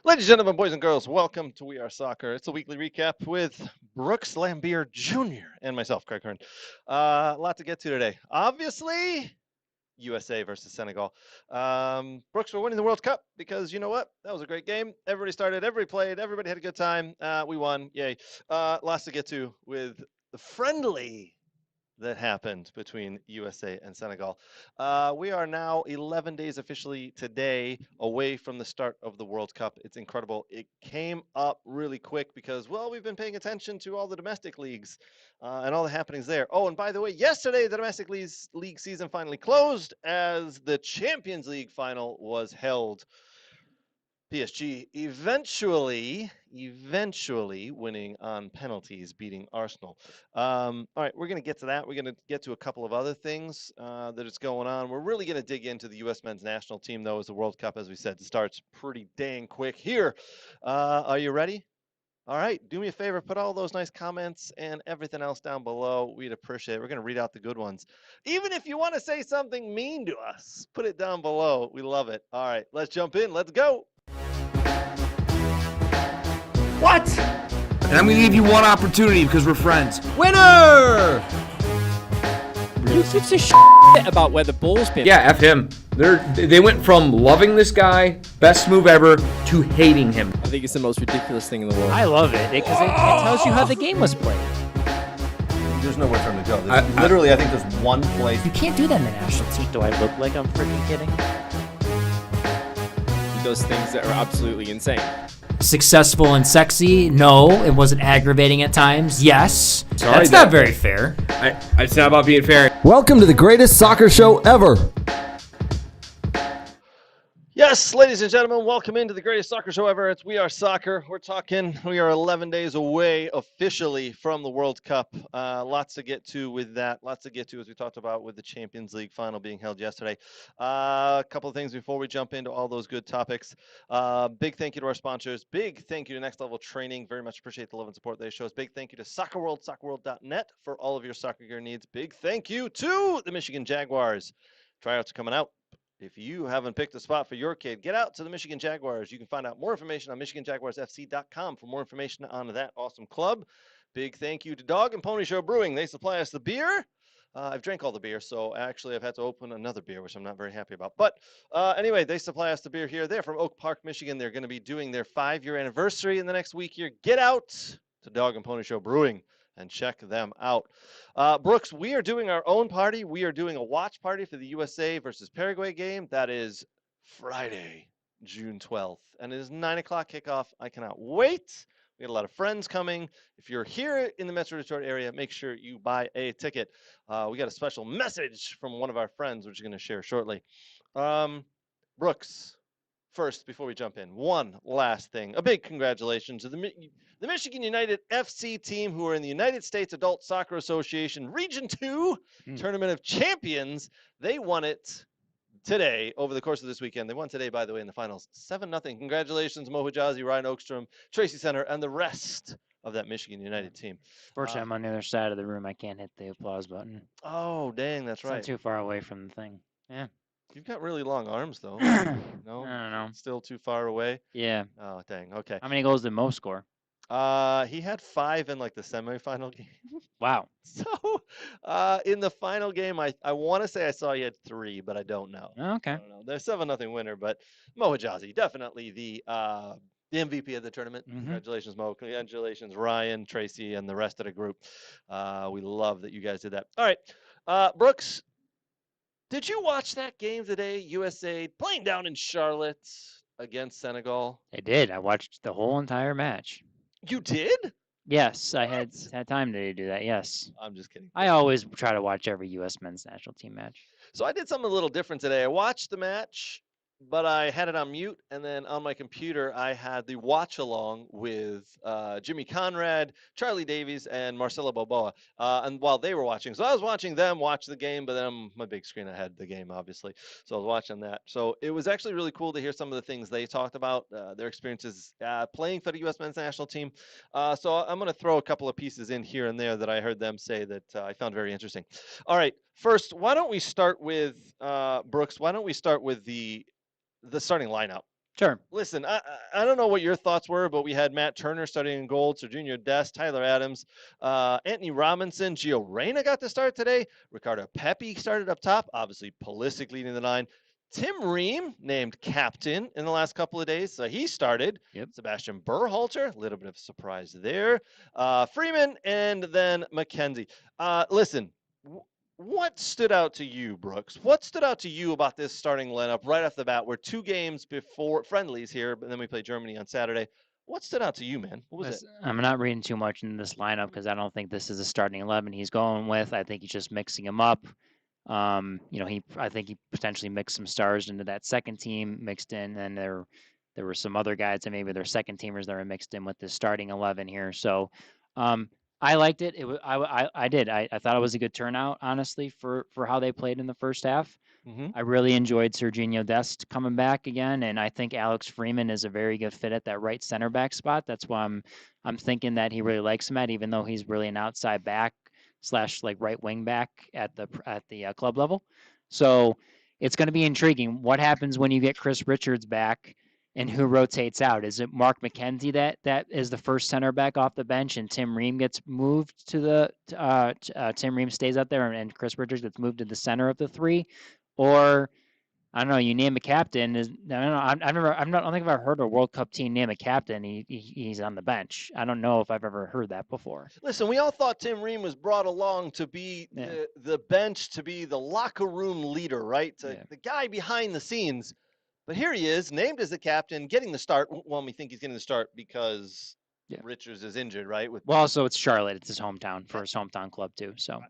Ladies and gentlemen, boys and girls, welcome to We Are Soccer. It's a weekly recap with Brooks Lambier Jr. and myself, Craig Hearn. A lot to get to today. Obviously, USA versus Senegal. Brooks, we're winning the World Cup because you know what? That was a great game. Everybody started, everybody played, everybody had a good time. We won. Yay. Lots to get to with the friendly that happened between USA and Senegal. We are now 11 days officially today away from the start of the World Cup. It's incredible. It came up really quick because, well, we've been paying attention to all the domestic leagues and all the happenings there. Oh, and by the way, yesterday the domestic league season finally closed as the Champions League final was held. PSG eventually winning on penalties, beating Arsenal. All right, we're going to get to that. We're going to get to a couple of other things that is going on. We're really going to dig into the U.S. men's national team, though, as the World Cup, as we said, starts pretty dang quick here. Are you ready? All right, do me a favor, put all those nice comments and everything else down below. We'd appreciate it. We're going to read out the good ones. Even if you want to say something mean to us, put it down below. We love it. All right, let's jump in. Let's go. What? And I'm going to give you one opportunity because we're friends. Winner! Who gives a shit about where the ball's been? Yeah, F him. They went from loving this guy, best move ever, to hating him. I think it's the most ridiculous thing in the world. I love it because it tells you how the game was played. There's nowhere for him to go. Literally, I think there's one place. You can't do that in the national team. Do I look like I'm freaking kidding? He does things that are absolutely insane. Successful and sexy? No. It wasn't aggravating at times? Yes. Sorry, That's not very fair. It's not about being fair. Welcome to the greatest soccer show ever. Yes, ladies and gentlemen, welcome into the greatest soccer show ever. It's We Are Soccer. We are 11 days away officially from the World Cup. Lots to get to with that. Lots to get to as we talked about with the Champions League final being held yesterday. A couple of things before we jump into all those good topics. Big thank you to our sponsors. Big thank you to Next Level Training. Very much appreciate the love and support they show us. Big thank you to Soccer World, soccerworld.net for all of your soccer gear needs. Big thank you to the Michigan Jaguars. Tryouts are coming out. If you haven't picked a spot for your kid, get out to the Michigan Jaguars. You can find out more information on MichiganJaguarsFC.com for more information on that awesome club. Big thank you to Dog and Pony Show Brewing. They supply us the beer. I've drank all the beer, so actually I've had to open another beer, which I'm not very happy about. But anyway, they supply us the beer here. They're from Oak Park, Michigan. They're going to be doing their 5-year anniversary in the next week here. Get out to Dog and Pony Show Brewing and check them out. Brooks, we are doing our own party. We are doing a watch party for the USA versus Paraguay game. That is Friday, June 12th, and it is 9 o'clock kickoff. I cannot wait. We got a lot of friends coming. If you're here in the Metro Detroit area, make sure you buy a ticket. We got a special message from one of our friends, which we're going to share shortly. Brooks, first, before we jump in, one last thing. A big congratulations to the Michigan United FC team, who are in the United States Adult Soccer Association Region 2 Tournament of Champions. They won it today over the course of this weekend. They won today, by the way, in the finals. 7-0. Congratulations, Mo Hijazi, Ryan Oakstrom, Tracy Center, and the rest of that Michigan United team. Fortunately, I'm on the other side of the room. I can't hit the applause button. Oh, dang, that's It's right. not too far away from the thing. Yeah. You've got really long arms, though. No? No? I don't know. Still too far away? Yeah. Oh, dang. Okay. How many goals did Mo score? He had 5 in, like, the semifinal game. Wow. So, in the final game, I want to say I saw he had 3, but I don't know. Okay. I don't know. They're 7-0 winner, but Mo Hijazi, definitely the MVP of the tournament. Congratulations, Mo. Congratulations, Ryan, Tracy, and the rest of the group. We love that you guys did that. All right. Brooks, did you watch that game today? USA playing down in Charlotte against Senegal. I did. I watched the whole entire match. You did? Yes, I had time to do that. Yes. I'm just kidding. I always try to watch every U.S. men's national team match. So I did something a little different today. I watched the match, but I had it on mute, and then on my computer, I had the watch along with Jimmy Conrad, Charlie Davies, and Marcelo Balboa. And while they were watching, so I was watching them watch the game, but then on my big screen, I had the game, obviously. So I was watching that. So it was actually really cool to hear some of the things they talked about, their experiences playing for the U.S. men's national team. So I'm going to throw a couple of pieces in here and there that I heard them say that I found very interesting. All right. First, why don't we start with, Brooks, why don't we start with the starting lineup? Sure. Listen, I don't know what your thoughts were, but we had Matt Turner starting in goal, Serginho Dest, Tyler Adams, Anthony Robinson, Gio Reyna got to start today. Ricardo Pepi started up top, obviously Pulisic leading the line. Tim Ream named captain in the last couple of days, so he started. Yep. Sebastian Berhalter, a little bit of a surprise there. Freeman, and then McKenzie. Listen, what stood out to you, Brooks? What stood out to you about this starting lineup right off the bat? We're 2 games before friendlies here, but then we play Germany on Saturday. What stood out to you, man? What was it? I'm not reading too much into this lineup because I don't think this is a starting 11 he's going with. I think he's just mixing them up. I think he potentially mixed some stars into that second team mixed in, and there were some other guys that maybe they're second teamers that are mixed in with the starting 11 here. So I liked it. I did. I thought it was a good turnout, honestly, for how they played in the first half. Mm-hmm. I really enjoyed Serginho Dest coming back again, and I think Alex Freeman is a very good fit at that right center back spot. That's why I'm thinking that he really likes him even though he's really an outside back / like right wing back at the club level. So it's going to be intriguing. What happens when you get Chris Richards back? And who rotates out? Is it Mark McKenzie that is the first center back off the bench, and Tim Ream gets moved to the Tim Ream stays up there, and Chris Richards gets moved to the center of the 3, or I don't know. You name a captain. I don't know. I don't think I've ever heard a World Cup team name a captain. He's on the bench. I don't know if I've ever heard that before. Listen, we all thought Tim Ream was brought along to be the bench, to be the locker room leader, right? The guy behind the scenes. But here he is, named as the captain, getting the start. Well, we think he's getting the start because Richards is injured, right? Well, also it's Charlotte. It's his hometown for his hometown club too. So,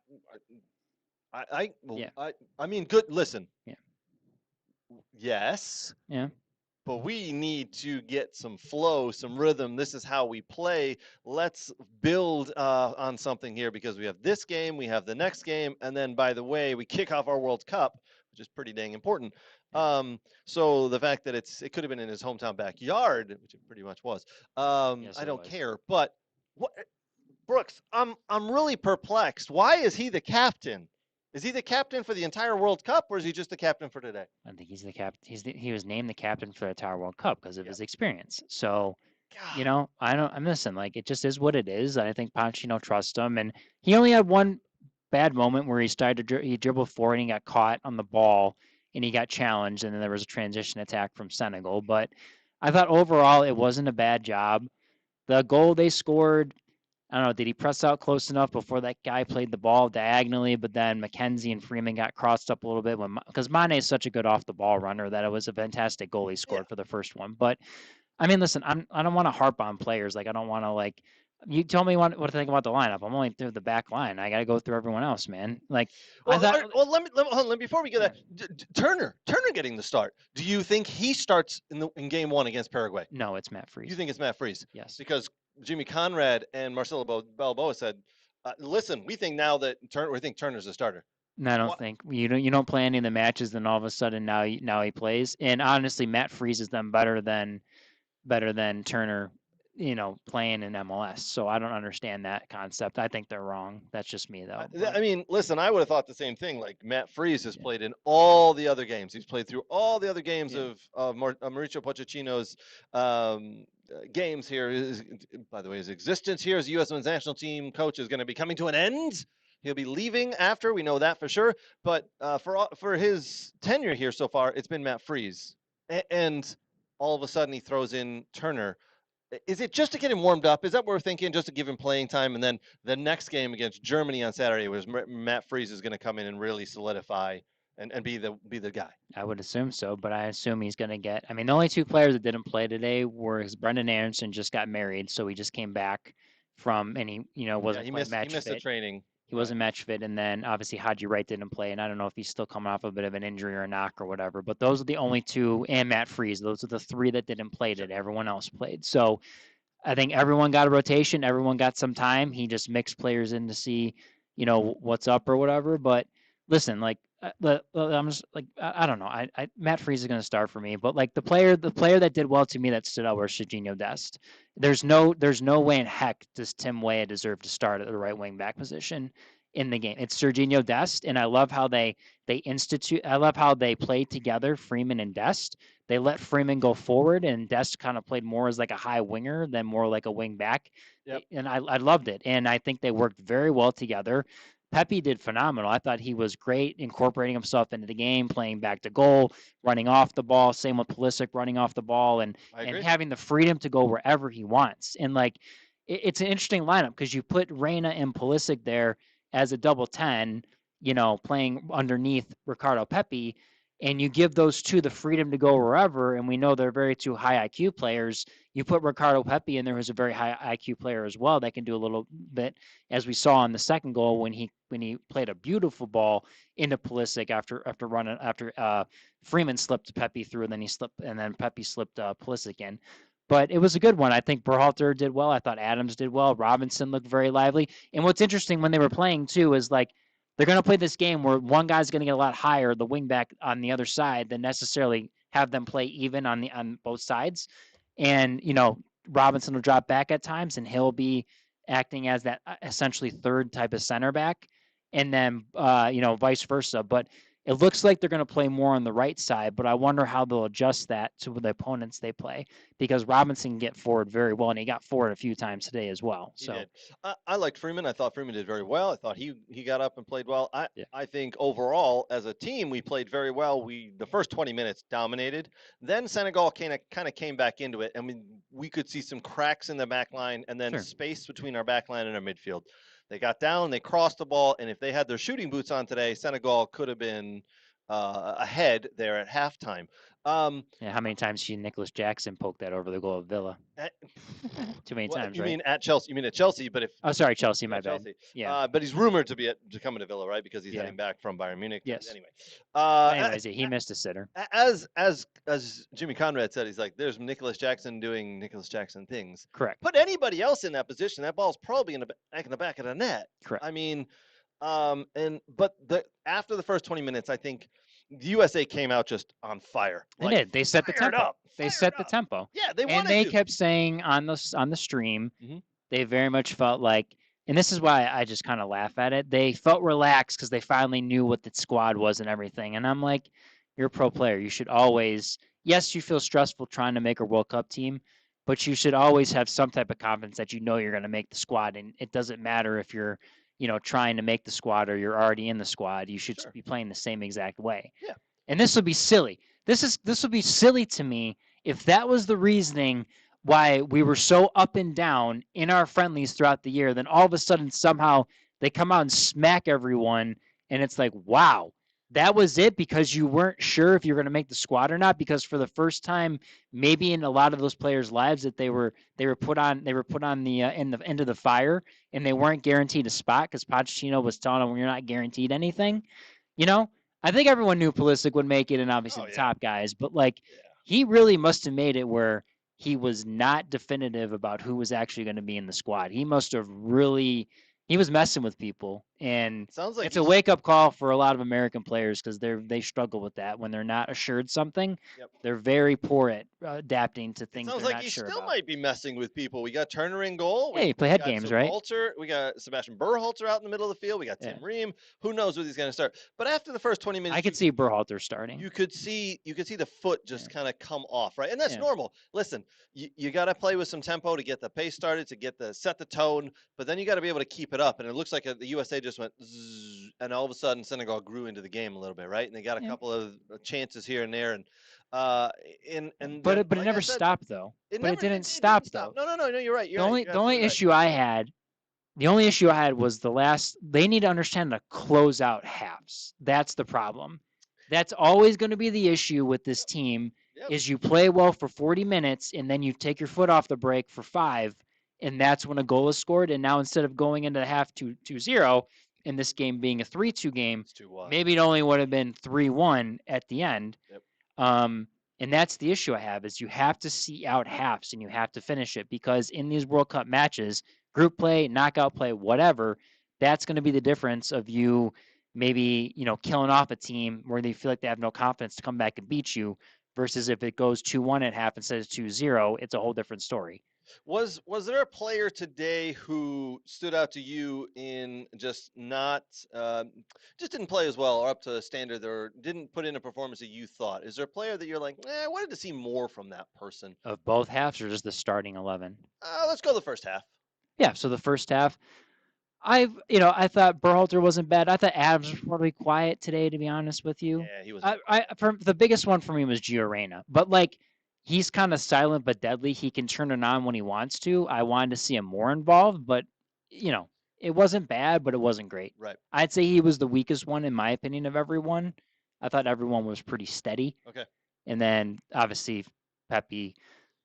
I mean, good. Listen. Yeah. Yes. Yeah. But we need to get some flow, some rhythm. This is how we play. Let's build on something here because we have this game, we have the next game, and then, by the way, we kick off our World Cup, which is pretty dang important. So the fact that it could have been in his hometown backyard, which it pretty much was, Yes, I don't care. But Brooks, I'm really perplexed. Why is he the captain? Is he the captain for the entire World Cup, or is he just the captain for today? I think he's the captain. He was named the captain for the entire World Cup because of his experience. So, God. I'm missing. Like, it just is what it is. I think Pochettino trusts him, and he only had one bad moment where he dribbled forward and he got caught on the ball and he got challenged, and then there was a transition attack from Senegal. But I thought overall it wasn't a bad job. The goal they scored, I don't know, did he press out close enough before that guy played the ball diagonally? But then McKenzie and Freeman got crossed up a little bit because Mane is such a good off the ball runner that it was a fantastic goal he scored for the first one. But I mean, listen, I don't want to harp on players. Like, I don't want to you tell me what to think about the lineup. I'm only through the back line. I got to go through everyone else, man. Like, let me hold on, before we get that. Turner getting the start. Do you think he starts in game 1 against Paraguay? No, it's Matt Freese. You think it's Matt Freese? Yes. Because Jimmy Conrad and Marcelo Balboa said, "Listen, we think now that we think Turner's a starter." No, I don't think you don't play any of the matches, then all of a sudden now he plays. And honestly, Matt Freese has done better than Turner, playing in MLS. So I don't understand that concept. I think they're wrong. That's just me, though. I mean, listen, I would have thought the same thing. Like, Matt Freese has played in all the other games. He's played through all the other games of Mauricio Pochettino's games here. By the way, his existence here as U.S. Men's national team coach is going to be coming to an end. He'll be leaving after. We know that for sure. But for his tenure here so far, it's been Matt Freese. And all of a sudden he throws in Turner. Is it just to get him warmed up? Is that what we're thinking, just to give him playing time? And then the next game against Germany on Saturday was Matt Freese is going to come in and really solidify and be the guy. I would assume so, but I assume he's going to get. I mean, the only 2 players that didn't play today were Brendan Anderson just got married, so he just came back from, and he wasn't he missed the training. He wasn't match fit, and then obviously Haji Wright didn't play, and I don't know if he's still coming off a bit of an injury or a knock or whatever. But those are the only 2, and Matt Freese. Those are the 3 that didn't play today. Everyone else played. So I think everyone got a rotation. Everyone got some time. He just mixed players in to see, what's up or whatever. But listen, like, I'm just like, I don't know. Matt Freese is going to start for me, but like the player that did well to me that stood out was Serginho Dest. There's no way in heck does Tim Weah deserve to start at the right wing back position. in the game. It's Serginho Dest, and I love how I love how they played together, Freeman and Dest. They let Freeman go forward, and Dest kind of played more as like a high winger than more like a wing back. Yep. And I loved it, and I think they worked very well together. Pepe did phenomenal. I thought he was great incorporating himself into the game, playing back to goal, running off the ball. Same with Pulisic, running off the ball and having the freedom to go wherever he wants. And like, it's an interesting lineup because you put Reina and Pulisic there as a double 10, playing underneath Ricardo Pepi, and you give those two the freedom to go wherever. And we know they're very two high IQ players. You put Ricardo Pepi in there, who's a very high IQ player as well. That can do a little bit, as we saw on the second goal when he played a beautiful ball into Pulisic after Freeman slipped Pepi through, and then he slipped, and then Pepi slipped Pulisic in. But it was a good one. I think Berhalter did well. I thought Adams did well. Robinson looked very lively. And what's interesting when they were playing too is like, they're going to play this game where one guy's going to get a lot higher, the wing back on the other side, than necessarily have them play even on both sides. And, Robinson will drop back at times, and he'll be acting as that essentially third type of center back, and then, vice versa. But it looks like they're going to play more on the right side, but I wonder how they'll adjust that to the opponents they play, because Robinson can get forward very well, and he got forward a few times today as well. He did. I liked Freeman. I thought Freeman did very well. I thought he got up and played well. I think overall, as a team, we played very well. The first 20 minutes dominated. Then Senegal kind of came back into it, and we could see some cracks in the back line and then space between our back line and our midfield. They got down, they crossed the ball, and if they had their shooting boots on today, Senegal could have been ahead there at halftime. How many times did Nicholas Jackson poke that over the goal of Villa? Too many times, you right? mean at Chelsea? You mean at Chelsea? But sorry, Chelsea. My bad. Chelsea. Yeah. But he's rumored to coming to Villa, right? Because he's heading back from Bayern Munich. Yes. Anyway. Anyways, he missed a sitter. As Jimmy Conrad said, he's like, there's Nicholas Jackson doing Nicholas Jackson things. Correct. Put anybody else in that position, that ball's probably in the back of the net. Correct. I mean, after the first 20 minutes, I think the USA came out just on fire. They did. They set the tempo. They set the tempo. Yeah, they wanted and they to. kept saying on the stream, Mhm. they very much felt like, and this is why I just kind of laugh at it. They felt relaxed because they finally knew what the squad was and everything. And I'm like, you're a pro player. You should always, yes, you feel stressful trying to make a World Cup team, but you should always have some type of confidence that you know you're going to make the squad. And it doesn't matter if you're, trying to make the squad or you're already in the squad. You should be playing the same exact way. Yeah. And this would be silly. This would be silly to me if that was the reasoning why we were so up and down in our friendlies throughout the year. Then all of a sudden, somehow they come out and smack everyone, and it's like, wow, that was it, because you weren't sure if you're going to make the squad or not. Because for the first time, maybe in a lot of those players' lives, that they were put on the end of the fire, and they weren't guaranteed a spot because Pochettino was telling them, you're not guaranteed anything. I think everyone knew Pulisic would make it, and obviously the top guys, but he really must have made it where he was not definitive about who was actually going to be in the squad. He must have he was messing with people, and Sounds like it's a wake-up call for a lot of American players because they struggle with that when they're not assured something. Yep. They're very poor at adapting to things Sounds they're like not sure still about. might be messing with people. We got Turner in goal. Yeah, you play head got games, right? We got Sebastian Berhalter out in the middle of the field. We got Tim Ream. Who knows what he's going to start? But after the first 20 minutes, I could see Berhalter starting. You could see the foot just kind of come off, right? And that's normal. Listen, you got to play with some tempo to get the pace started, to set the tone, but then you got to be able to keep it up. And it looks like the USA just went zzz, and all of a sudden Senegal grew into the game a little bit, right? And they got a couple of chances here and there, but it never stopped though. It didn't stop though. No, you're right. The only issue I had was they need to understand to close out halves. That's the problem. That's always going to be the issue with this team. Yep. Is you play well for 40 minutes and then you take your foot off the brake for 5, and that's when a goal is scored. And now instead of going into the half 2-0, and this game being a 3-2 game, maybe it only would have been 3-1 at the end. Yep. And that's the issue I have, is you have to see out halves and you have to finish it, because in these World Cup matches, group play, knockout play, whatever, that's going to be the difference of you maybe, killing off a team where they feel like they have no confidence to come back and beat you, versus if it goes 2-1 at half instead of 2-0, it's a whole different story. Was there a player today who stood out to you in just not just didn't play as well or up to standard or didn't put in a performance that you thought? Is there a player that you're like, I wanted to see more from that person? Of both halves or just the starting 11? Let's go the first half. Yeah, so the first half, I thought Berhalter wasn't bad. I thought Adams was probably quiet today, to be honest with you. Yeah, he was. The biggest one for me was Gio Reyna, but like he's kind of silent but deadly. He can turn it on when he wants to. I wanted to see him more involved, but it wasn't bad, but it wasn't great. Right. I'd say he was the weakest one in my opinion of everyone. I thought everyone was pretty steady. Okay. And then obviously Pepe,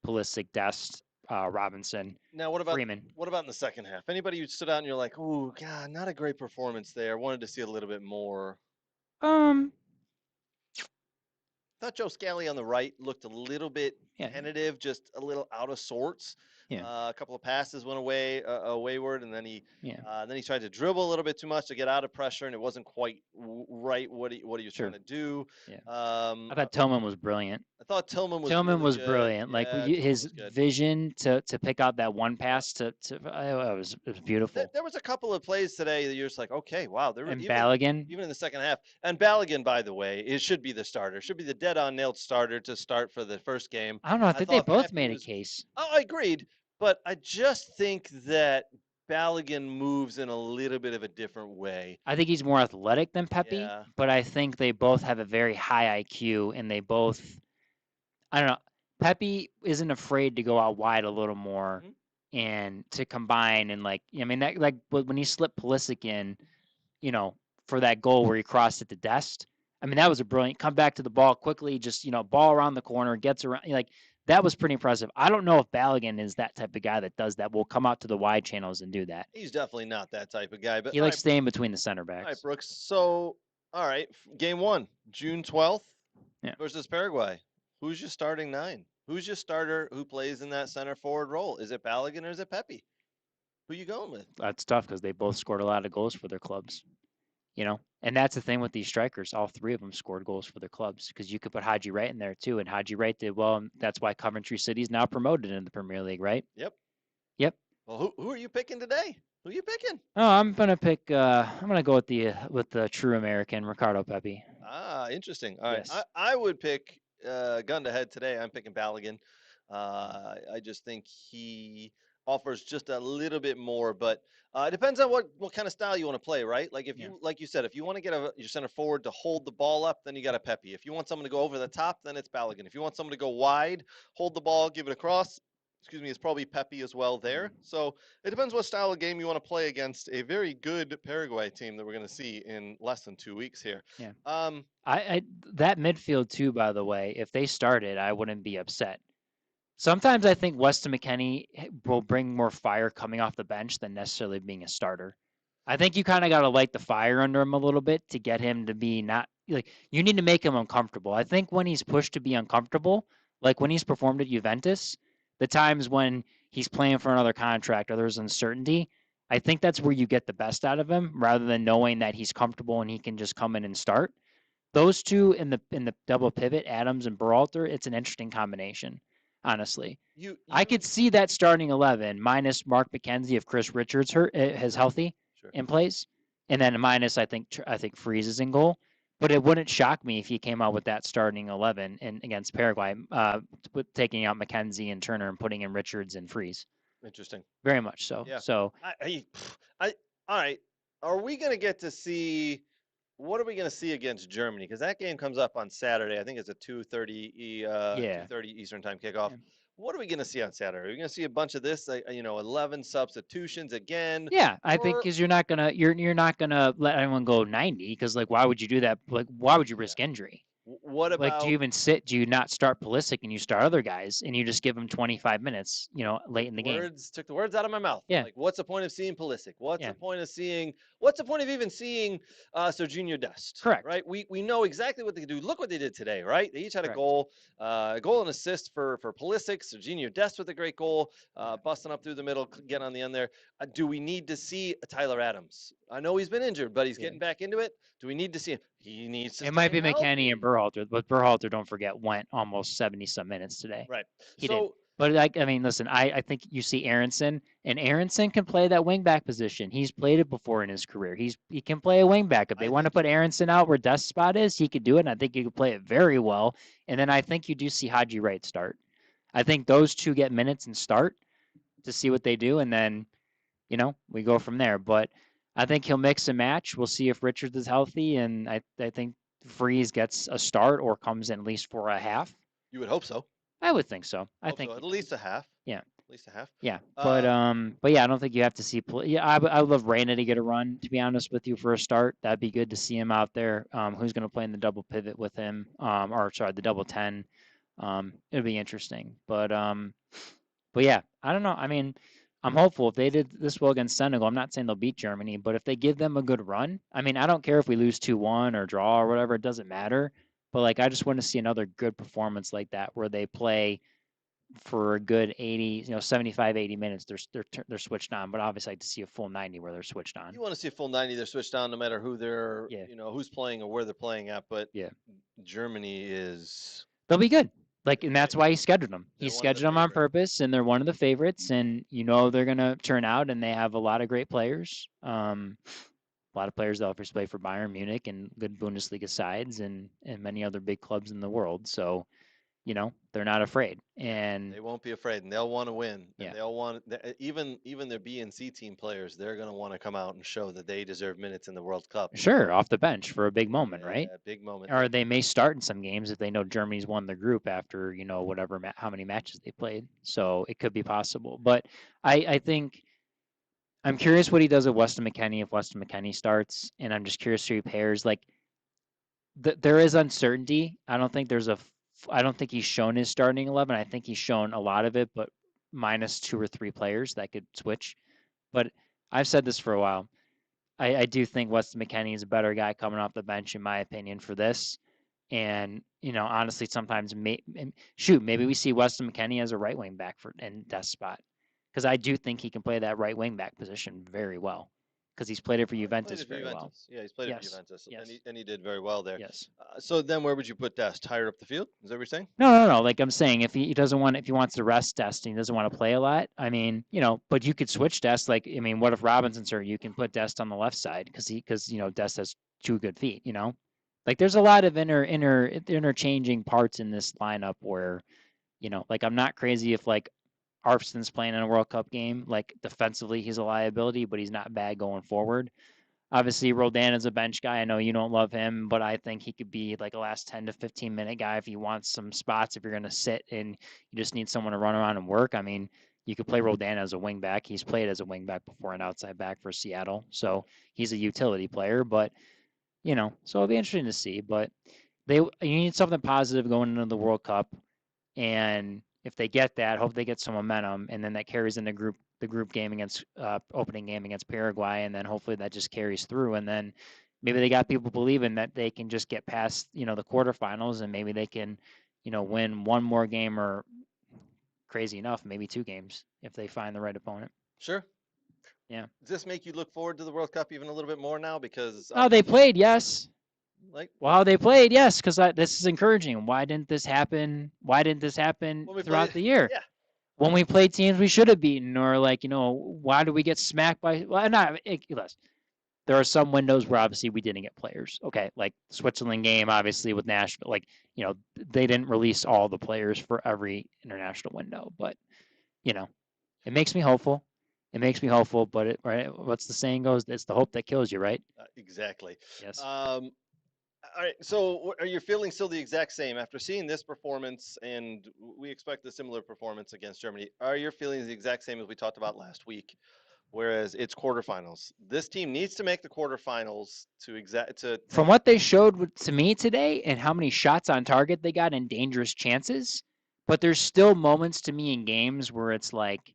Pulisic, Dest, Robinson. Now, what about Freeman? What about in the second half? Anybody who stood out and you're like, oh God, not a great performance there. Wanted to see a little bit more. Thought Joe Scally on the right looked a little bit tentative, just a little out of sorts. Yeah. A couple of passes went wayward, and then he tried to dribble a little bit too much to get out of pressure, and it wasn't quite right what he was trying to do. Yeah. I thought Tillman was brilliant. I thought Tillman was really brilliant. Yeah, like his vision to pick out that one pass it was beautiful. There was a couple of plays today that you're just like, okay, wow. Balogun, even in the second half, and Balogun, by the way, it should be the starter. Should be the dead-on nailed starter to start for the first game. I don't know. I think they both made a case. Oh, I agreed. But I just think that Balogun moves in a little bit of a different way. I think he's more athletic than Pepe, but I think they both have a very high IQ, and they both, I don't know, Pepe isn't afraid to go out wide a little more and to combine and that when he slipped Pulisic in, for that goal where he crossed it to Dest. I mean, that was a brilliant come back to the ball quickly, just ball around the corner, gets around that was pretty impressive. I don't know if Balogun is that type of guy that does that. Will come out to the wide channels and do that. He's definitely not that type of guy. But he likes staying between the center backs. All right, Brooks. So, all right, game 1, June 12th versus Paraguay. Who's your starting 9? Who's your starter who plays in that center forward role? Is it Balogun or is it Pepe? Who you going with? That's tough because they both scored a lot of goals for their clubs. And that's the thing with these strikers. All three of them scored goals for their clubs because you could put Haji Wright in there too. And Haji Wright did well. And that's why Coventry City's now promoted in the Premier League, right? Yep. Well, who are you picking today? Who are you picking? Oh, I'm gonna pick. I'm gonna go with the true American, Ricardo Pepi. Ah, interesting. All right, yes. I would pick gun to head today. I'm picking Balogun. I just think he offers just a little bit more, but it depends on what kind of style you want to play, right? Like if you, like you said, if you want to get your center forward to hold the ball up, then you got a Pepe. If you want someone to go over the top, then it's Balogun. If you want someone to go wide, hold the ball, give it across, it's probably Pepe as well there. So it depends what style of game you want to play against a very good Paraguay team that we're going to see in less than 2 weeks here. Yeah. I that midfield too, by the way, if they started, I wouldn't be upset. Sometimes I think Weston McKennie will bring more fire coming off the bench than necessarily being a starter. I think you kind of got to light the fire under him a little bit to get him to be not like you need to make him uncomfortable. I think when he's pushed to be uncomfortable, like when he's performed at Juventus, the times when he's playing for another contract or there's uncertainty, I think that's where you get the best out of him rather than knowing that he's comfortable and he can just come in and start. Those two in the double pivot, Adams and Berhalter, it's an interesting combination. Honestly, I could see that starting 11 minus Mark McKenzie if Chris Richards is healthy and plays, and then minus I think Freeze is in goal. But it wouldn't shock me if he came out with that starting 11 against Paraguay, taking out McKenzie and Turner and putting in Richards and Freeze. Interesting. Very much so. Yeah. So all right. Are we going to get to see? What are we going to see against Germany? Because that game comes up on Saturday. I think it's a 2:30 2:30 Eastern time kickoff. Yeah. What are we going to see on Saturday? Are we going to see a bunch of this? 11 substitutions again? Yeah, I think because you're not gonna let anyone go 90. Because why would you do that? Why would you risk injury? What about do you even sit? Do you not start Pulisic and you start other guys and you just give them 25 minutes? Late in the game. Took the words out of my mouth. Yeah. What's the point of seeing Pulisic? What's the point of seeing? What's the point of even seeing Serginho Dest? Correct. Right. We know exactly what they can do. Look what they did today. Right. They each had a goal and assist for Pulisic. Serginho Dest with a great goal, busting up through the middle, get on the end there. Do we need to see Tyler Adams? I know he's been injured, but he's getting back into it. Do we need to see him? He needs to. It might be McKennie and Berhalter, but Berhalter, don't forget, went almost 70-some minutes today. Right. He did. But I mean, listen, I think you see Aronson, and Aronson can play that wingback position. He's played it before in his career. He can play a wingback. If they want to put Aronson out where Dest's spot is, he could do it, and I think he could play it very well. And then I think you do see Haji Wright start. I think those two get minutes and start to see what they do, and then we go from there. But I think he'll mix and match. We'll see if Richards is healthy, and I think Freeze gets a start or comes in at least for a half. You would hope so. I would think so. I Hope think so. At least a half. Yeah. At least a half. Yeah, but yeah, I don't think you have to see. Yeah, I would love Reyna to get a run. To be honest with you, for a start, that'd be good to see him out there. Who's going to play in the double pivot with him? Or sorry, the double 10. It'll be interesting. But yeah, I don't know. I mean, I'm hopeful if they did this well against Senegal. I'm not saying they'll beat Germany, but if they give them a good run, I mean, I don't care if we lose 2-1 or draw or whatever. It doesn't matter. But like, I just want to see another good performance like that where they play for a good 80, 75, 80 minutes, they're switched on. But obviously, I like to see a full 90 where they're switched on. You want to see a full 90, they're switched on no matter who they're, Yeah. who's playing or where they're playing at. But Yeah. Germany is. They'll be good. Like, and that's why he scheduled them. He They're one of the scheduled them on favorites. purpose, and they're one of the favorites. And they're gonna turn out, and they have a lot of great players. A lot of players that obviously play for Bayern Munich and good Bundesliga sides, and many other big clubs in the world. So, they're not afraid, and They won't be afraid, and they'll want to win. Yeah. And they'll want even their B and C team players. They're going to want to come out and show that they deserve minutes in the World Cup. sure, off the bench for a big moment, right? Yeah, big moment. Or they may start in some games if they know Germany's won the group after whatever how many matches they played. So it could be possible. But I think I'm curious what he does with Weston McKennie if Weston McKennie starts, and I'm just curious who he pairs. Like there is uncertainty. I don't think he's shown his starting 11. I think he's shown a lot of it, but minus 2 or 3 players that could switch. But I've said this for a while. I do think Weston McKennie is a better guy coming off the bench, in my opinion, for this. And, honestly, sometimes, maybe we see Weston McKennie as a right wing back in Dest's spot. Because I do think he can play that right wing back position very well. Because he's played it for Juventus very well. Yeah, he's played it for Yes. Juventus, Yes. and he did very well there. Yes. So then, where would you put Dest? Higher up the field? Is that what you're saying? No. Like I'm saying, if he wants to rest Dest and he doesn't want to play a lot, I mean, but you could switch Dest. Like, I mean, what if Robinson's hurt? You can put Dest on the left side because Dest has 2 good feet. Like there's a lot of interchanging parts in this lineup where, like I'm not crazy if like Arfson's playing in a World Cup game. Like defensively, he's a liability, but he's not bad going forward. Obviously, Roldan is a bench guy. I know you don't love him, but I think he could be like a last 10 to 15 minute guy if you want some spots. If you're going to sit and you just need someone to run around and work, I mean, you could play Roldan as a wing back. He's played as a wing back before, an outside back for Seattle, so he's a utility player. But so it'll be interesting to see. But you need something positive going into the World Cup, and if they get that, hope they get some momentum, and then that carries in the group game against opening game against Paraguay, and then hopefully that just carries through, and then maybe they got people believing that they can just get past the quarterfinals, and maybe they can win one more game, or crazy enough maybe 2 games if they find the right opponent. Sure. Yeah. Does this make you look forward to the World Cup even a little bit more now? Because how they played, yes. Like, well, how they played, yes, because this is encouraging. Why didn't this happen throughout the year? Yeah. When we played teams we should have beaten, or like, why do we get smacked by? Well, there are some windows where obviously we didn't get players. Okay, like Switzerland game, obviously with Nashville, like they didn't release all the players for every international window, but it makes me hopeful. It makes me hopeful, but what's the saying goes? It's the hope that kills you, right? Exactly. Yes. All right. So, are you feeling still the exact same after seeing this performance, and we expect a similar performance against Germany? Are your feelings the exact same as we talked about last week? Whereas it's quarterfinals. This team needs to make the quarterfinals From what they showed to me today, and how many shots on target they got and dangerous chances, but there's still moments to me in games where it's like,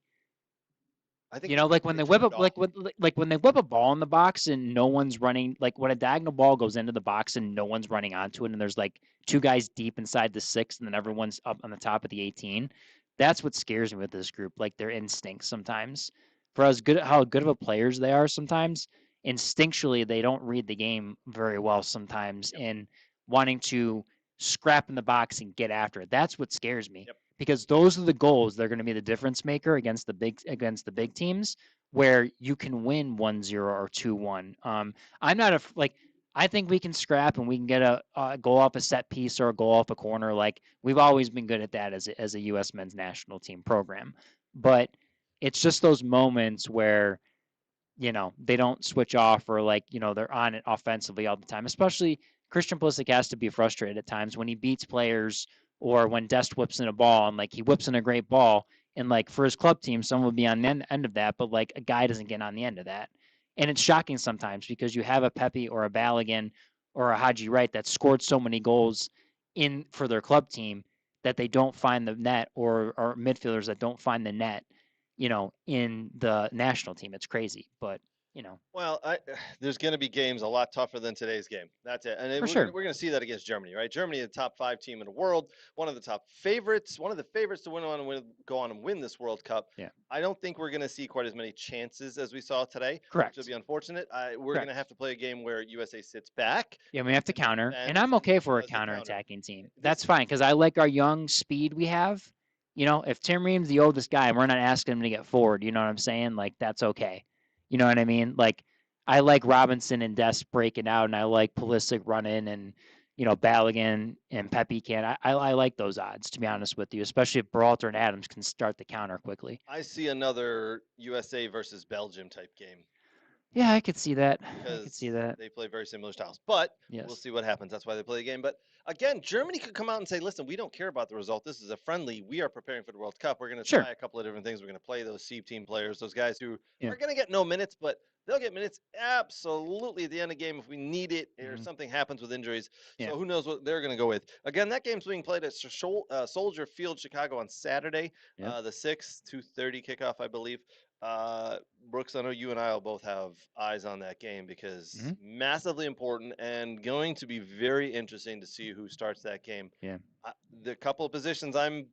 I think like when they whip up, when they whip a ball in the box and no one's running, like when a diagonal ball goes into the box and no one's running onto it, and there's like 2 guys deep inside the 6, and then everyone's up on the top of the 18. That's what scares me with this group, like their instincts sometimes. For how good of a players they are sometimes, instinctually they don't read the game very well sometimes, in wanting to scrap in the box and get after it. That's what scares me. Yep. because those are the goals. They're going to be the difference maker against the big teams where you can win 1-0 or 2-1. I'm not I think we can scrap and we can get a goal off a set piece or a goal off a corner. Like we've always been good at that as a U.S. men's national team program. But it's just those moments where, they don't switch off or they're on it offensively all the time. Especially Christian Pulisic has to be frustrated at times when he beats players or when Dest whips in a ball and he whips in a great ball and for his club team, someone would be on the end of that, but a guy doesn't get on the end of that. And it's shocking sometimes because you have a Pepe or a Balogun or a Haji Wright that scored so many goals for their club team that they don't find the net or midfielders that don't find the net, in the national team. It's crazy, but Well, there's going to be games a lot tougher than today's game. That's it. And we're going to see that against Germany, right? Germany, the top 5 team in the world, one of the top favorites, one of the favorites to go on and win this World Cup. Yeah. I don't think we're going to see quite as many chances as we saw today. Correct. Which would be unfortunate. We're going to have to play a game where USA sits back. Yeah, we have to counter, and I'm okay for a counter-attacking team. That's fine because I like our young speed we have. If Tim Ream's the oldest guy, we're not asking him to get forward. You know what I'm saying? That's okay. You know what I mean? I like Robinson and Dest breaking out, and I like Pulisic running, and Balogun and Pepe can. I like those odds, to be honest with you, especially if Berhalter and Adams can start the counter quickly. I see another USA versus Belgium type game. Yeah, I could see that. They play very similar styles, but yes. We'll see what happens. That's why they play the game. But again, Germany could come out and say, listen, we don't care about the result. This is a friendly. We are preparing for the World Cup. We're going to try a couple of different things. We're going to play those C team players, those guys who are going to get no minutes, but they'll get minutes absolutely at the end of the game if we need it or something happens with injuries. Yeah. So who knows what they're going to go with. Again, that game's being played at Soldier Field, Chicago on Saturday, the 6th, 2:30 kickoff, I believe. Brooks, I know you and I will both have eyes on that game because massively important and going to be very interesting to see who starts that game. Yeah. The couple of positions I'm,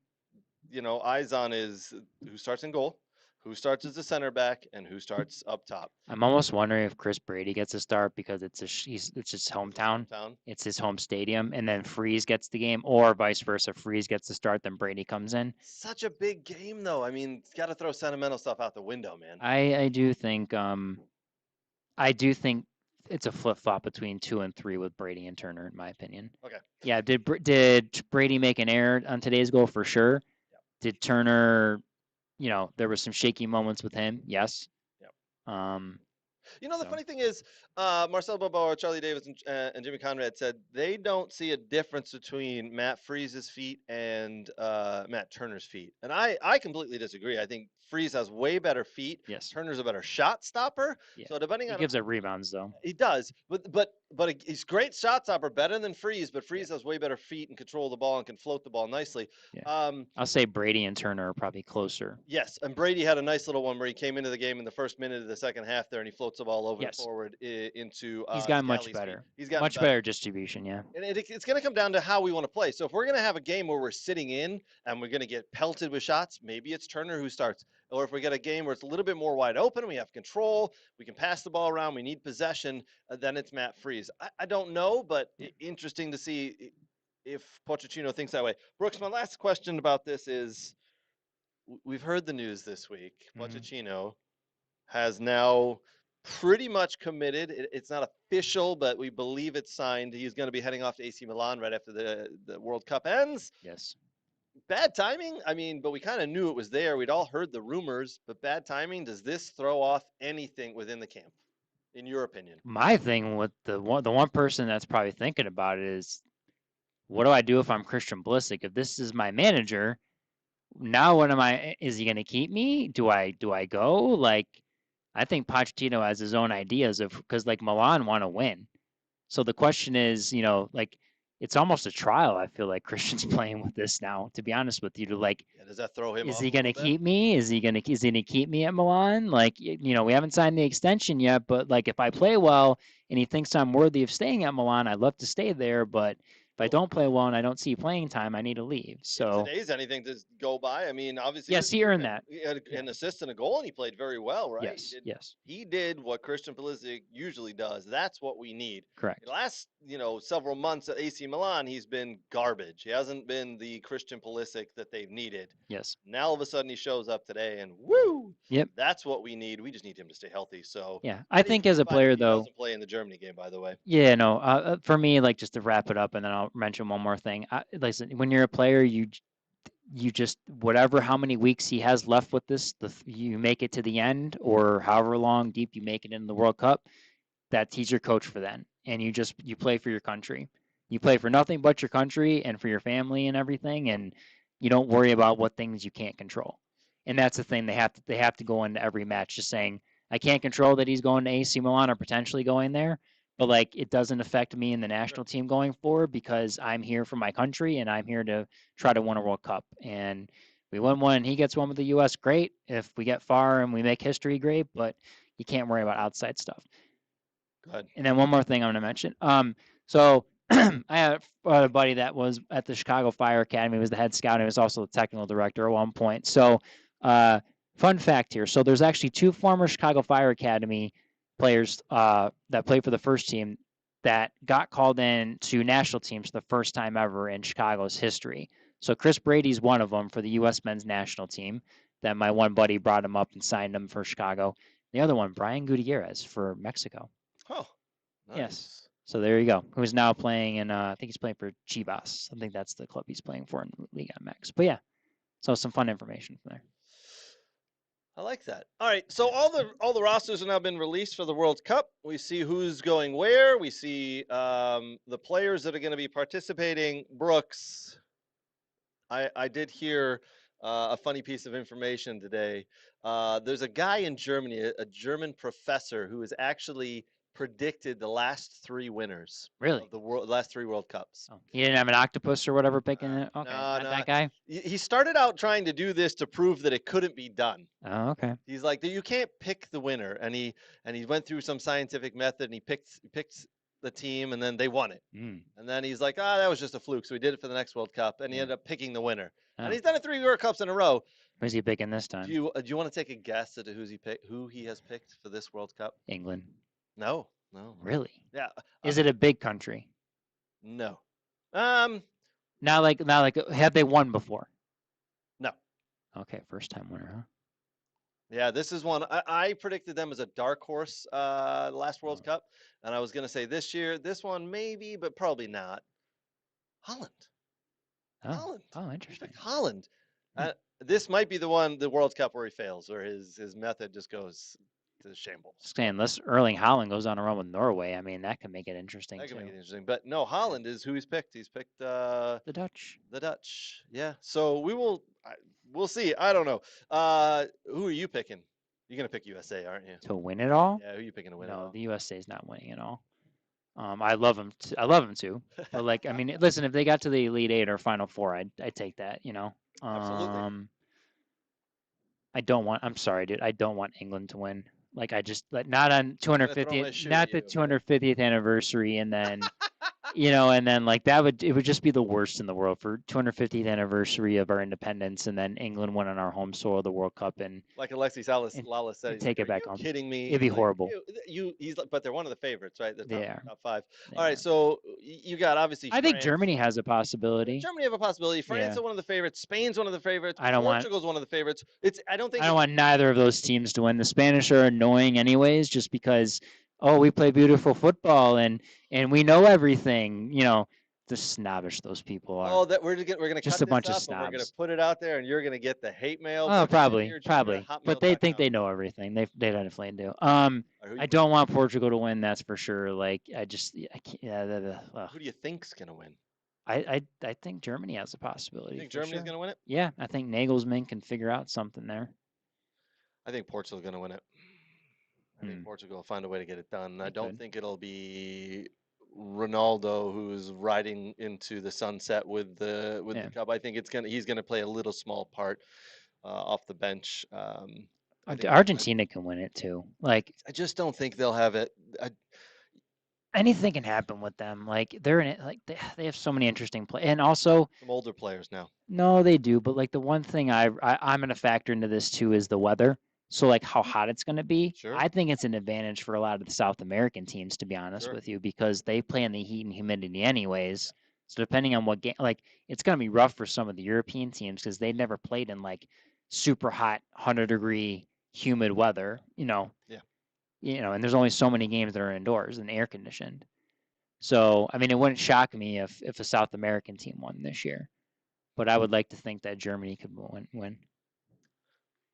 eyes on is who starts in goal, who starts as a center back, and who starts up top. I'm almost wondering if Chris Brady gets a start because it's his hometown. It's his home stadium, and then Freeze gets the game, or vice versa. Freeze gets the start, then Brady comes in. Such a big game, though. I mean, it's got to throw sentimental stuff out the window, man. I do think it's a flip flop between 2 and 3 with Brady and Turner, in my opinion. Okay. Yeah. Did Brady make an error on today's goal for sure? Yep. Did Turner? There were some shaky moments with him. Yes. Yep. The funny thing is, Marcel Bobo, Charlie Davis, and Jimmy Conrad said they don't see a difference between Matt Freeze's feet and Matt Turner's feet. And I completely disagree. I think Freeze has way better feet. Yes. Turner's a better shot stopper. Yeah. So depending on he gives it rebounds though. He does, but he's great shot stopper, better than Freeze. But Freeze has way better feet and control the ball and can float the ball nicely. Yeah. I'll say Brady and Turner are probably closer. Yes, and Brady had a nice little one where he came into the game in the first minute of the second half there, and he floats the ball over and forward into. He's gotten much better. He's got much better distribution. Yeah. And it's going to come down to how we want to play. So if we're going to have a game where we're sitting in and we're going to get pelted with shots, maybe it's Turner who starts. Or if we get a game where it's a little bit more wide open, we have control, we can pass the ball around, we need possession, then it's Matt Freeze. I don't know, but interesting to see if Pochettino thinks that way. Brooks, my last question about this is, we've heard the news this week. Pochettino has now pretty much committed. It's not official, but we believe it's signed. He's going to be heading off to AC Milan right after the World Cup ends. Yes. Bad timing? I mean, but we kind of knew it was there. We'd all heard the rumors, but bad timing. Does this throw off anything within the camp, in your opinion? My thing with the one person that's probably thinking about it is, what do I do if I'm Christian Pulisic? If this is my manager, now what am I? Is he going to keep me? Do I go? I think Pochettino has his own ideas because Milan want to win. So the question is, it's almost a trial. I feel like Christian's playing with this now, to be honest with you. Does that throw him? Is he going to keep me? Is he going to keep me at Milan? We haven't signed the extension yet, but if I play well and he thinks I'm worthy of staying at Milan, I'd love to stay there. But If I don't play well and I don't see playing time, I need to leave. So Today's anything to go by. I mean, obviously, yes, he earned that. He had an assist and a goal, and he played very well, right? Yes, yes, He did what Christian Pulisic usually does. That's what we need. correct. The last, several months at AC Milan, he's been garbage. He hasn't been the Christian Pulisic that they've needed. Yes. Now all of a sudden he shows up today, and woo! Yep. That's what we need. We just need him to stay healthy. So Yeah, I think as a player though, doesn't play in the Germany game, by the way. yeah, no. For me, like just to wrap it up, and then I'll mention one more thing. Listen, when you're a player, you just whatever how many weeks he has left with this, you make it to the end, or however long deep you make it in the World Cup. That he's your coach for then, and you play for your country. You play for nothing but your country and for your family and everything, and you don't worry about what things you can't control. And that's the thing, they have to go into every match just saying, I can't control that he's going to AC Milan or potentially going there, but like it doesn't affect me and the national team going forward because I'm here for my country and I'm here to try to win a World Cup. And we win one and he gets one with the US, great. If we get far and we make history, great, but you can't worry about outside stuff. Good. And then one more thing I'm going to mention. So I had a buddy that was at the Chicago Fire Academy, was the head scout, and he was also the technical director at one point. So fun fact here. So there's actually 2 former Chicago Fire Academy players that played for the first team that got called in to national teams for the first time ever in Chicago's history. So Chris Brady's one of them for the U.S. men's national team. Then my one buddy brought him up and signed him for Chicago. The other one, Brian Gutierrez for Mexico. Oh, nice. Yes. So there you go. Who's now playing in, I think he's playing for Chivas. I think that's the club he's playing for in Liga MX. But yeah, so some fun information from there. I like that. All right, so all the rosters have now been released for the World Cup. We see who's going where. We see the players that are going to be participating. Brooks, I did hear a funny piece of information today. There's a guy in Germany, a German professor, who has actually predicted the last 3 winners. Really? Of the last 3 World Cups. Oh, he didn't have an octopus or whatever picking it? Okay, No, that guy? He started out trying to do this to prove that it couldn't be done. Oh, okay. He's like, you can't pick the winner, and he went through some scientific method, and he picked the team, and then they won it. Mm. And then he's like, that was just a fluke, so he did it for the next World Cup, and he ended up picking the winner. Oh. And he's done it 3 World Cups in a row. Who's he picking this time? Do you want to take a guess at who he has picked for this World Cup? England. No. Really? Yeah. Is it a big country? No. Not like have they won before? No. Okay, first time winner, huh? Yeah, this is one. I predicted them as a dark horse last World Cup, and I was going to say this year, this one maybe, but probably not. Holland. Oh, interesting. Holland. This might be the World Cup where he fails, or his method just goes to shambles. Saying unless Erling Haaland goes on a run with Norway, I mean that could make it interesting That could too. make it interesting, but no, Holland is who he's picked. He's picked The Dutch. The Dutch. Yeah. So we'll see. I don't know. Who are you picking? You're gonna pick USA, aren't you? To win it all? Yeah. Who are you picking to win it No, all? the USA is not winning it all. I love them. I love them too. But like, I mean, listen, if they got to the Elite 8 or Final 4, I'd take that. You know. Absolutely. I'm sorry, dude. I don't want England to win. Like not on throw my 250th, shoe not at the you, man. 250th anniversary, and then and then like it would just be the worst in the world for 250th anniversry of our independence, and then England won on our home soil the World Cup, and Like Alexis Lala said, take it back "Are home. you kidding me? It'd be horrible. But they're one of the favorites, right? The They are. top 5. They All right, are. so you got obviously. I think France. Germany has a possibility. Germany have a possibility. France Yeah. is one of the favorites. Spain's one of the favorites. I don't want- Portugal's one of the favorites. I don't think. I don't want neither of those teams to win. The Spanish are annoying anyways, just because we play beautiful football and we know everything. Just snobbish those people are. Oh, that we're gonna Just cut a bunch of this up, and we're gonna snobs. put it out there, and you're gonna get the hate mail. Oh, probably. Hotmail.com. But they think they know everything. They definitely do. I don't want Portugal to win. That's for sure. Like I can't. Yeah. Who do you think's gonna win? I think Germany has a possibility. You think for Germany's sure. gonna win it? Yeah, I think Nagelsmann can figure out something there. I think Portugal's gonna win it. I think Portugal will find a way to get it done. I They don't could. think it'll be Ronaldo who's riding into the sunset with the cup. I think he's gonna play a little small part off the bench. I think Argentina can win it too. Like I just don't think they'll have it. anything can happen with them. Like they're in it. Like they have so many interesting play, and also Some older players now. no, they do. But like the one thing I'm going to factor into this too is the weather. So like how hot it's going to be. Sure. I think it's an advantage for a lot of the South American teams, to be honest Sure. with you, because they play in the heat and humidity anyways. So depending on what game, like it's going to be rough for some of the European teams because they never played in like super hot 100-degree humid weather. Yeah. And there's only so many games that are indoors and air conditioned. So I mean, it wouldn't shock me if a South American team won this year. But I would like to think that Germany could win.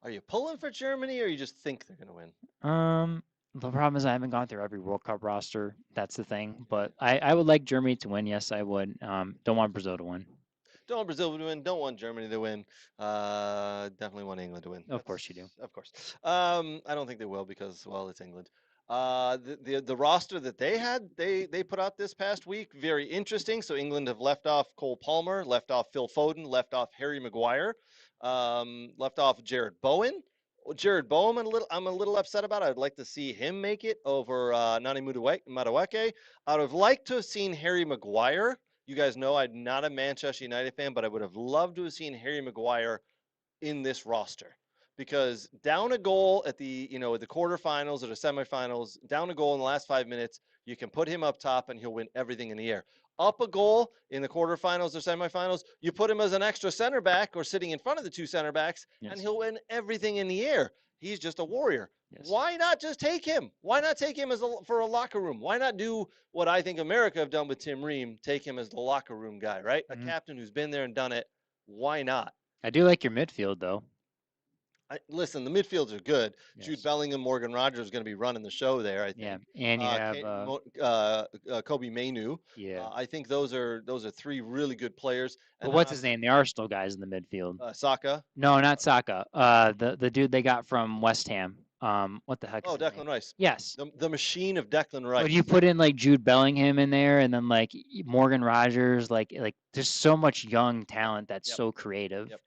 Are you pulling for Germany, or you just think they're going to win? The problem is I haven't gone through every World Cup roster. That's the thing. But I would like Germany to win. Yes, I would. Don't want Brazil to win. Don't want Brazil to win. Don't want Germany to win. Definitely want England to win. Of course you do. Of course. I don't think they will because, well, it's England. The roster that they had, they put out this past week, very interesting. So England have left off Cole Palmer, left off Phil Foden, left off Harry Maguire, left off Jared Bowen. Jared Bowen, I'm a little upset about. I'd like to see him make it over Nani Madueke. I would have liked to have seen Harry Maguire. You guys know I'm not a Manchester United fan, but I would have loved to have seen Harry Maguire in this roster, because down a goal at the quarterfinals or the semifinals, down a goal in the last 5 minutes, you can put him up top and he'll win everything in the air. Up a goal in the quarterfinals or semifinals, you put him as an extra center back or sitting in front of the two center backs, and he'll win everything in the air. He's just a warrior. Yes. Why not just take him? Why not take him for a locker room? Why not do what I think America have done with Tim Ream, take him as the locker room guy, right? A captain who's been there and done it. Why not? I do like your midfield, though. Listen, the midfields are good. Yes. Jude Bellingham, Morgan Rogers is going to be running the show there, I think. Yeah, and you have Kobe Mainu. yeah. I think those are three really good players. But what's his name? The Arsenal guys in the midfield. Saka. No, not Saka. The dude they got from West Ham. What the heck? Oh, is his Declan name? Rice. Yes. The machine of Declan Rice. When you put in like Jude Bellingham in there, and then like Morgan Rogers, like there's so much young talent that's so creative. Yep.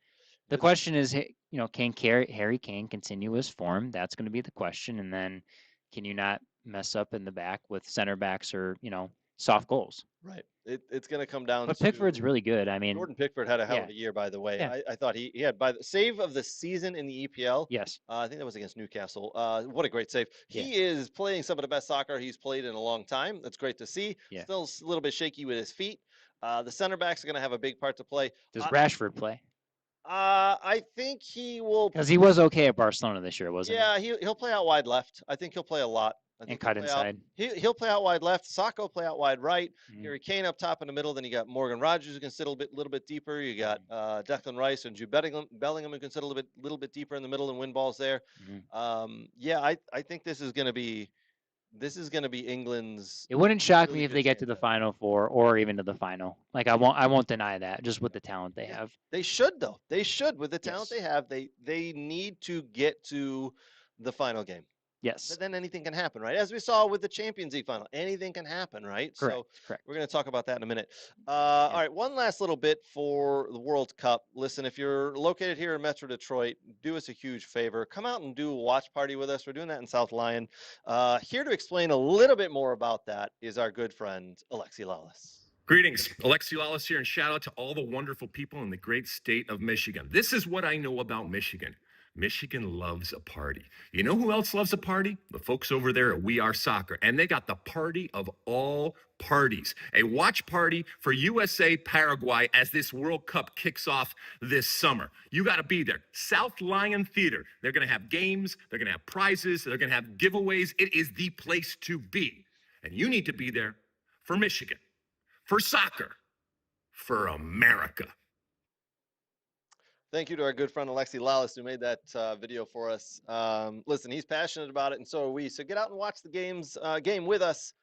The question is, can Harry Kane continue his form? That's going to be the question. And then, can you not mess up in the back with center backs or soft goals? Right. It's going to come down. But Pickford's really good. I mean, Jordan Pickford had a hell of a year, by the way. Yeah. I thought he had, by the save of the season in the EPL. Yes. I think that was against Newcastle. What a great save. He is playing some of the best soccer he's played in a long time. That's great to see. Yeah. Still a little bit shaky with his feet. The center backs are going to have a big part to play. Does Rashford play? I think he will. Because he was okay at Barcelona this year, wasn't he? Yeah, he'll play out wide left. I think he'll play a lot. And cut inside. He'll play out wide left. Saka will play out wide right. Mhm. Harry Kane up top in the middle. Then you got Morgan Rogers who can sit a little bit deeper. You got Declan Rice and Jude Bellingham who can sit a little bit deeper in the middle and win balls there. Mhm. I think this is going to be England's. It wouldn't shock really me if good they get to chance the Final Four or even to the final. Like I won't deny that. Just with the talent they have. They should though. They should with the talent Yes. they have. They need to get to the final game. Yes. But then anything can happen, right? As we saw with the Champions League final, anything can happen, right? Correct. So Correct. we're going to talk about that in a minute. All right, one last little bit for the World Cup. Listen, if you're located here in Metro Detroit, do us a huge favor. Come out and do a watch party with us. We're doing that in South Lyon. Here to explain a little bit more about that is our good friend, Alexi Lawless. Greetings, Alexi Lawless here, and shout out to all the wonderful people in the great state of Michigan. This is what I know about Michigan. Michigan loves a party. You know who else loves a party? The folks over there at We Are Soccer. And they got the party of all parties. A watch party for USA Paraguay as this World Cup kicks off this summer. You got to be there. South Lyon Theater. They're going to have games. They're going to have prizes. They're going to have giveaways. It is the place to be. And you need to be there for Michigan, for soccer, for America. Thank you to our good friend Alexi Lawless who made that video for us. Listen, he's passionate about it, and so are we. So get out and watch the game with us.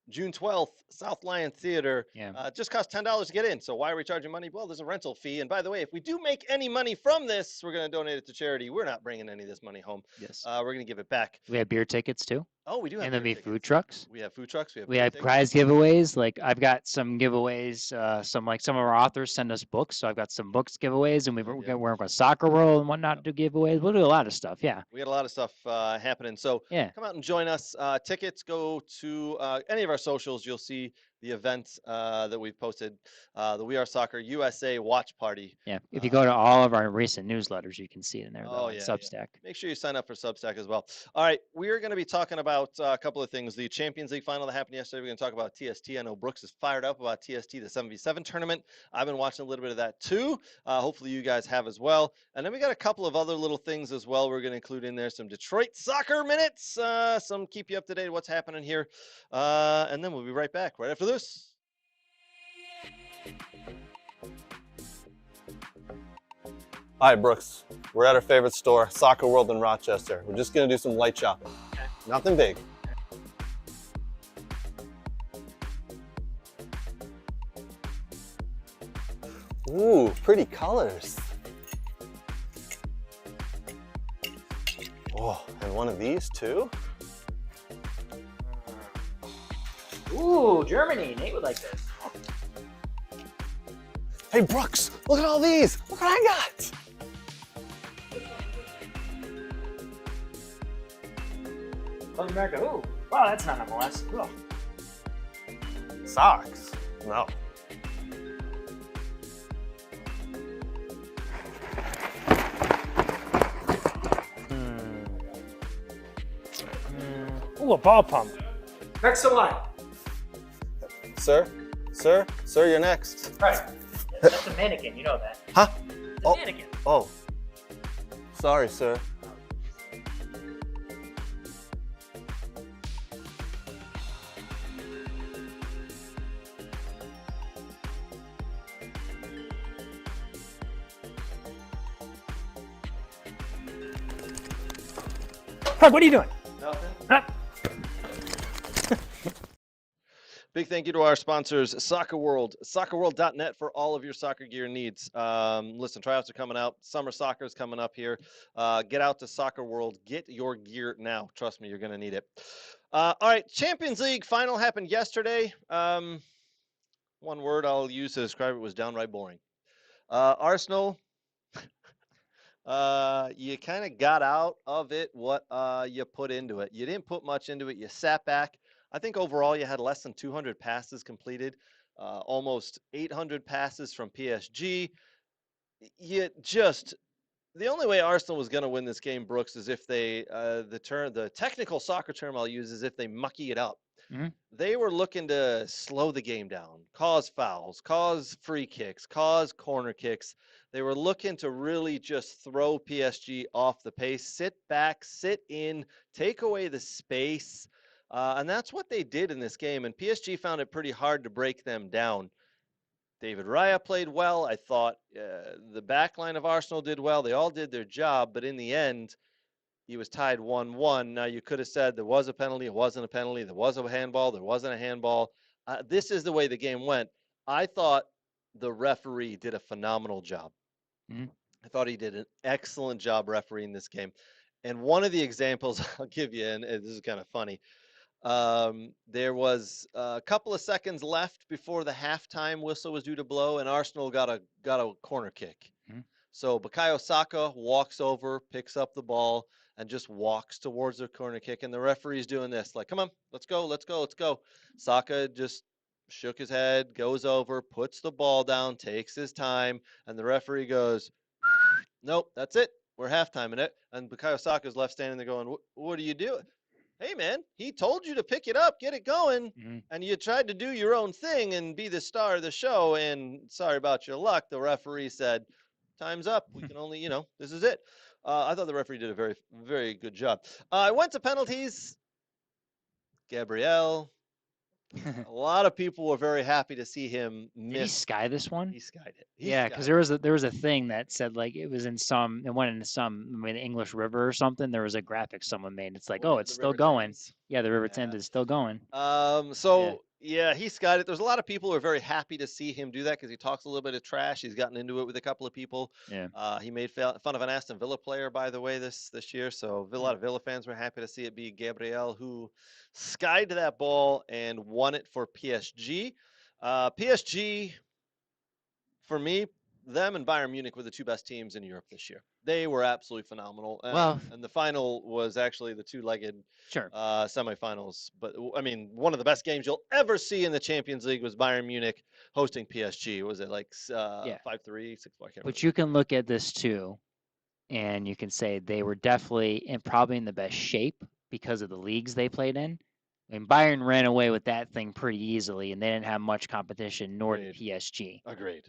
June 12th, South Lyon Theater. Yeah. Just costs $10 to get in. So why are we charging money? Well, there's a rental fee. And by the way, if we do make any money from this, we're going to donate it to charity. We're not bringing any of this money home. Yes. We're going to give it back. We have beer tickets too. Oh, we do have And there'll beer be food tickets. trucks. We have food trucks. We have We beer have tickets. prize giveaways. Like I've got some giveaways. Some of our authors send us books, so I've got some books giveaways, and Yeah. we're going Soccer World and whatnot to giveaways. We'll do a lot of stuff. Yeah. We got a lot of stuff happening. So Yeah. come out and join us. Tickets, go to any of our socials. You'll see the event that we've posted, the We Are Soccer USA watch party. Yeah. If you go to all of our recent newsletters, you can see it in there, though, Oh, on yeah, yeah. Substack. Make sure you sign up for Substack as well. All right, we're going to be talking about a couple of things. The Champions League final that happened yesterday. We're going to talk about TST. I know Brooks is fired up about TST, the 7v7 tournament. I've been watching a little bit of that too. Hopefully you guys have as well. And then we got a couple of other little things as well. We're going to include in there some Detroit soccer minutes, some keep you up to date what's happening here. And then we'll be right back right after this. All right, Brooks. We're at our favorite store, Soccer World in Rochester. We're just gonna do some light shopping. Okay. Nothing big. Ooh, pretty colors. Oh, and one of these too? Ooh, Germany. Nate would like this. Hey, Brooks, look at all these. Look what I got. South America. Ooh. Wow, that's not MLS. Cool. Socks? No. Ooh, a ball pump. Next in line. Sir, you're next. Right. That's a mannequin. You know that. Huh? It's a mannequin. Oh. Sorry, sir. Craig, what are you doing? Nothing. Huh? Big thank you to our sponsors, Soccer World, soccerworld.net for all of your soccer gear needs. Listen, tryouts are coming out. Summer soccer is coming up here. Get out to Soccer World. Get your gear now. Trust me, you're going to need it. All right, Champions League final happened yesterday. One word I'll use to describe it was downright boring. Arsenal, you kind of got out of it what you put into it. You didn't put much into it. You sat back. I think overall you had less than 200 passes completed, almost 800 passes from PSG. The only way Arsenal was going to win this game, Brooks, is if they, the technical soccer term I'll use is if they mucky it up. Mm-hmm. They were looking to slow the game down, cause fouls, cause free kicks, cause corner kicks. They were looking to really just throw PSG off the pace, sit back, sit in, take away the space. And that's what they did in this game. And PSG found it pretty hard to break them down. David Raya played well. I thought the back line of Arsenal did well. They all did their job. But in the end, he was tied 1-1. Now, you could have said there was a penalty. It wasn't a penalty. There was a handball. There wasn't a handball. This is the way the game went. I thought the referee did a phenomenal job. Mm-hmm. I thought he did an excellent job refereeing this game. And one of the examples I'll give you, and this is kind of funny, there was a couple of seconds left before the halftime whistle was due to blow, and Arsenal got a corner kick. Mm-hmm. So Bukayo Saka walks over, picks up the ball, and just walks towards the corner kick, and the referee's doing this, like, come on, let's go. Saka just shook his head, goes over, puts the ball down, takes his time, and the referee goes, nope, that's it. We're halftiming it. And Bukayo Saka's left standing there going, what are you doing? Hey, man, he told you to pick it up, get it going, and you tried to do your own thing and be the star of the show, and sorry about your luck. The referee said, time's up. We can only, this is it. I thought the referee did a very, very good job. I went to penalties. Gabriel. A lot of people were very happy to see him miss. Did he sky this one? He skied it. Yeah, because there was a thing that said like it went into some the English River or something. There was a graphic someone made. It's like, oh, it's still going. Yeah, the River Thames is still going. So Yeah, he skied it. There's a lot of people who are very happy to see him do that because he talks a little bit of trash. He's gotten into it with a couple of people. Yeah. He made fun of an Aston Villa player, by the way, this year. So a lot of Villa fans were happy to see it be Gabriel who skied that ball and won it for PSG. PSG, for me, them and Bayern Munich were the two best teams in Europe this year. They were absolutely phenomenal. Well- and the final was actually the two-legged Sure. semifinals. But I mean, one of the best games you'll ever see in the Champions League was Bayern Munich hosting PSG. Was it like 5-3, 6-4? I can't remember. But you can look at this too, and you can say they were definitely and probably in the best shape because of the leagues they played in. I mean, Bayern ran away with that thing pretty easily, and they didn't have much competition, nor did Agreed. PSG. Agreed.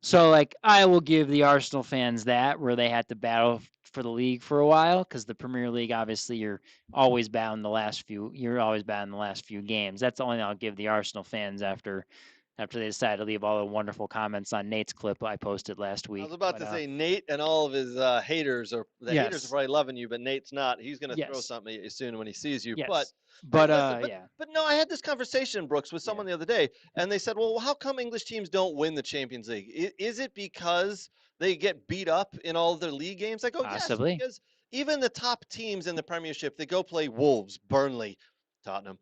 So like I will give the Arsenal fans that where they had to battle for the league for a while because the Premier League, obviously, you're always battling the last few. You're always battling the last few games. That's the only thing I'll give the Arsenal fans after they decided to leave all the wonderful comments on Nate's clip I posted last week. I was about But, to say Nate and all of his haters haters are Yes. probably loving you, but Nate's not. He's going to throw Yes. something at you soon when he sees you. Yes. But But listen, yeah. But no, I had this conversation, Brooks, with someone the other day, and they said, "Well, how come English teams don't win the Champions League? Is it because they get beat up in all of their league games?" I go, Possibly. "Yes, because even the top teams in the Premiership, they go play Wolves, Burnley, Tottenham,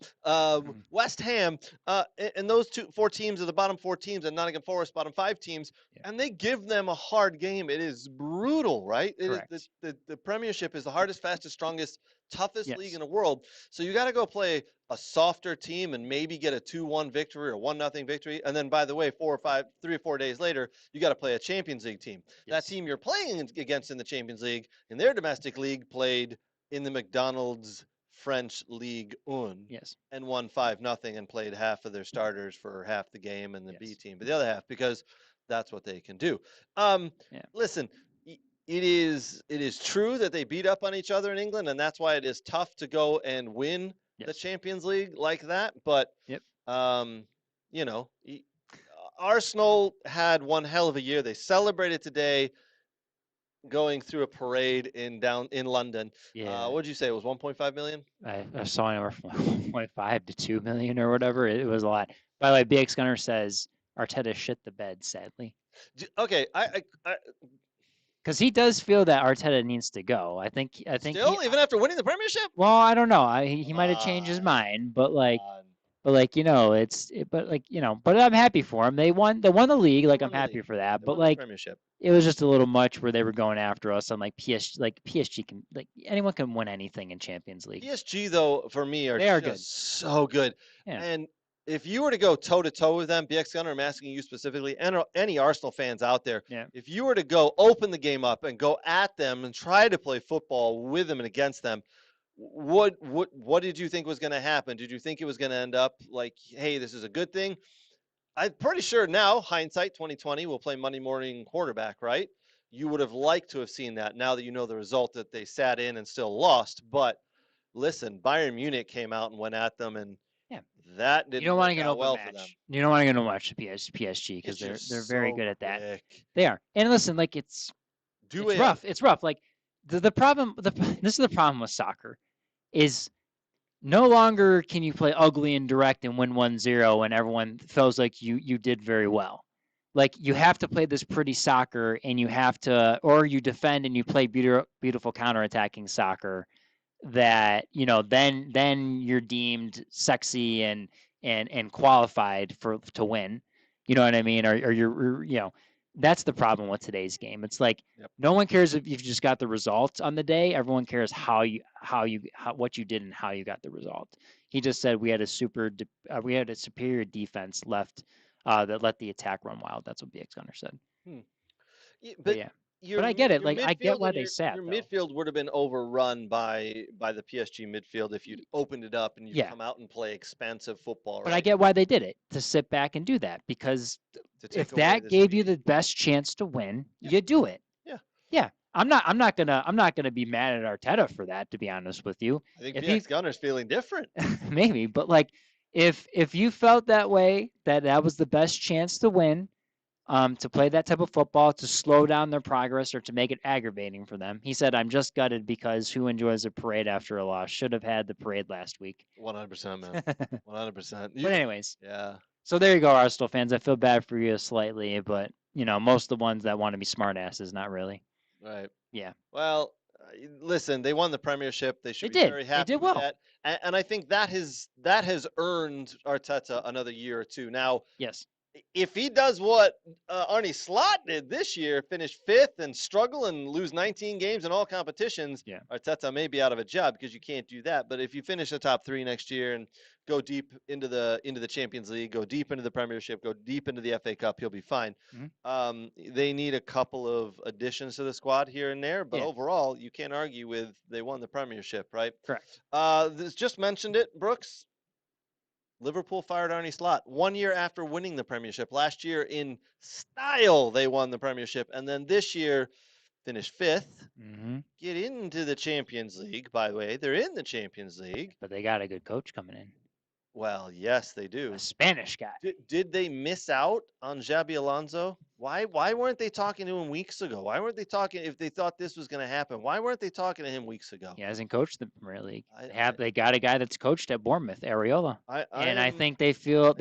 West Ham, and those 4 teams are the bottom 4 teams, and Nottingham Forest, bottom 5 teams, and they give them a hard game. It is brutal, right? Correct. The Premiership is the hardest, fastest, strongest, toughest Yes. league in the world. So you got to go play a softer team and maybe get a 2-1 victory or 1-0 victory. And then, by the way, 3 or 4 days later, you got to play a Champions League team. That team you're playing against in the Champions League, in their domestic league, played in the McDonald's French League 1 Yes. and won 5-0 and played half of their starters for half the game and the B team, but the other half because that's what they can do. Listen, it is true that they beat up on each other in England, and that's why it is tough to go and win the Champions League like that. But Arsenal had one hell of a year. They celebrated today, going through a parade in London. Yeah. What did you say? It was 1.5 million? I saw anywhere from 1.5 to 2 million or whatever. It was a lot. By the way, BX Gunner says Arteta shit the bed, sadly. Okay, because he does feel that Arteta needs to go. I think. Still, even after winning the Premiership. Well, I don't know. He might have changed his mind, but like, but I'm happy for him. They won the league. Like I'm happy for that. But like, Premiership. It was just a little much where they were going after us on like PSG. Like PSG can anyone can win anything in Champions League. PSG though, for me, they are just so good. Yeah. And if you were to go toe to toe with them, BX Gunner, I'm asking you specifically, and any Arsenal fans out there, if you were to go open the game up and go at them and try to play football with them and against them, what did you think was going to happen? Did you think it was going to end up like, hey, this is a good thing? I'm pretty sure now, hindsight 2020, we'll play Monday morning quarterback, right? You would have liked to have seen that now that you know the result that they sat in and still lost. But listen, Bayern Munich came out and went at them, and that didn't work out well for them. You don't want to get a match to PSG because they're very good at that. Quick. They are. And listen, like it's rough. It's rough. Like the problem. This is the problem with soccer, is no longer can you play ugly and direct and win 1-0 and everyone feels like you did very well. Like you have to play this pretty soccer and you have to, or you defend and you play beautiful counterattacking soccer that, then you're deemed sexy and qualified to win. You know what I mean? Or you're, that's the problem with today's game. It's like no one cares if you've just got the results on the day. Everyone cares what you did and how you got the result. He just said we had a superior defense left that let the attack run wild. That's what BX Gunner said. But I get it. Like I get why they sat. Your midfield would have been overrun by the PSG midfield if you'd opened it up and you come out and play expansive football. But right? I get why they did it, to sit back and do that, because if that gave you the best chance to win, you do it. Yeah. I'm not gonna be mad at Arteta for that, to be honest with you. I think BX Gunner's feeling different. Maybe, but like if you felt that way, that was the best chance to win, to play that type of football, to slow down their progress or to make it aggravating for them. He said, I'm just gutted because who enjoys a parade after a loss? Should have had the parade last week. 100%, man. 100%. But anyways, Yeah. so there you go, Arsenal fans. I feel bad for you slightly, but, most of the ones that want to be smartasses, not really. Right. Yeah. Well, listen, they won the Premiership. They should They be did. very They happy did with well. that. And I think that has earned Arteta another year or two. Now, Yes. if he does what Arne Slot did this year, finish 5th and struggle and lose 19 games in all competitions, Yeah. Arteta may be out of a job because you can't do that. But if you finish the top 3 next year and go deep into the Champions League, go deep into the Premiership, go deep into the FA Cup, he'll be fine. They need a couple of additions to the squad here and there, but Yeah. overall, you can't argue with they won the Premiership, right? Correct. This just mentioned it, Brooks. Liverpool fired Arne Slot 1 year after winning the Premiership. Last year, in style, they won the Premiership, and then this year finished 5th. Get into the Champions League. By the way, they're in the Champions League. But they got a good coach coming in. Well, yes, they do. A Spanish guy. Did they miss out on Xabi Alonso? Why weren't they talking to him weeks ago? Why weren't they talking if they thought this was going to happen? Why weren't they talking to him weeks ago? He hasn't coached the Premier League. They got a guy that's coached at Bournemouth, Areola. I think they feel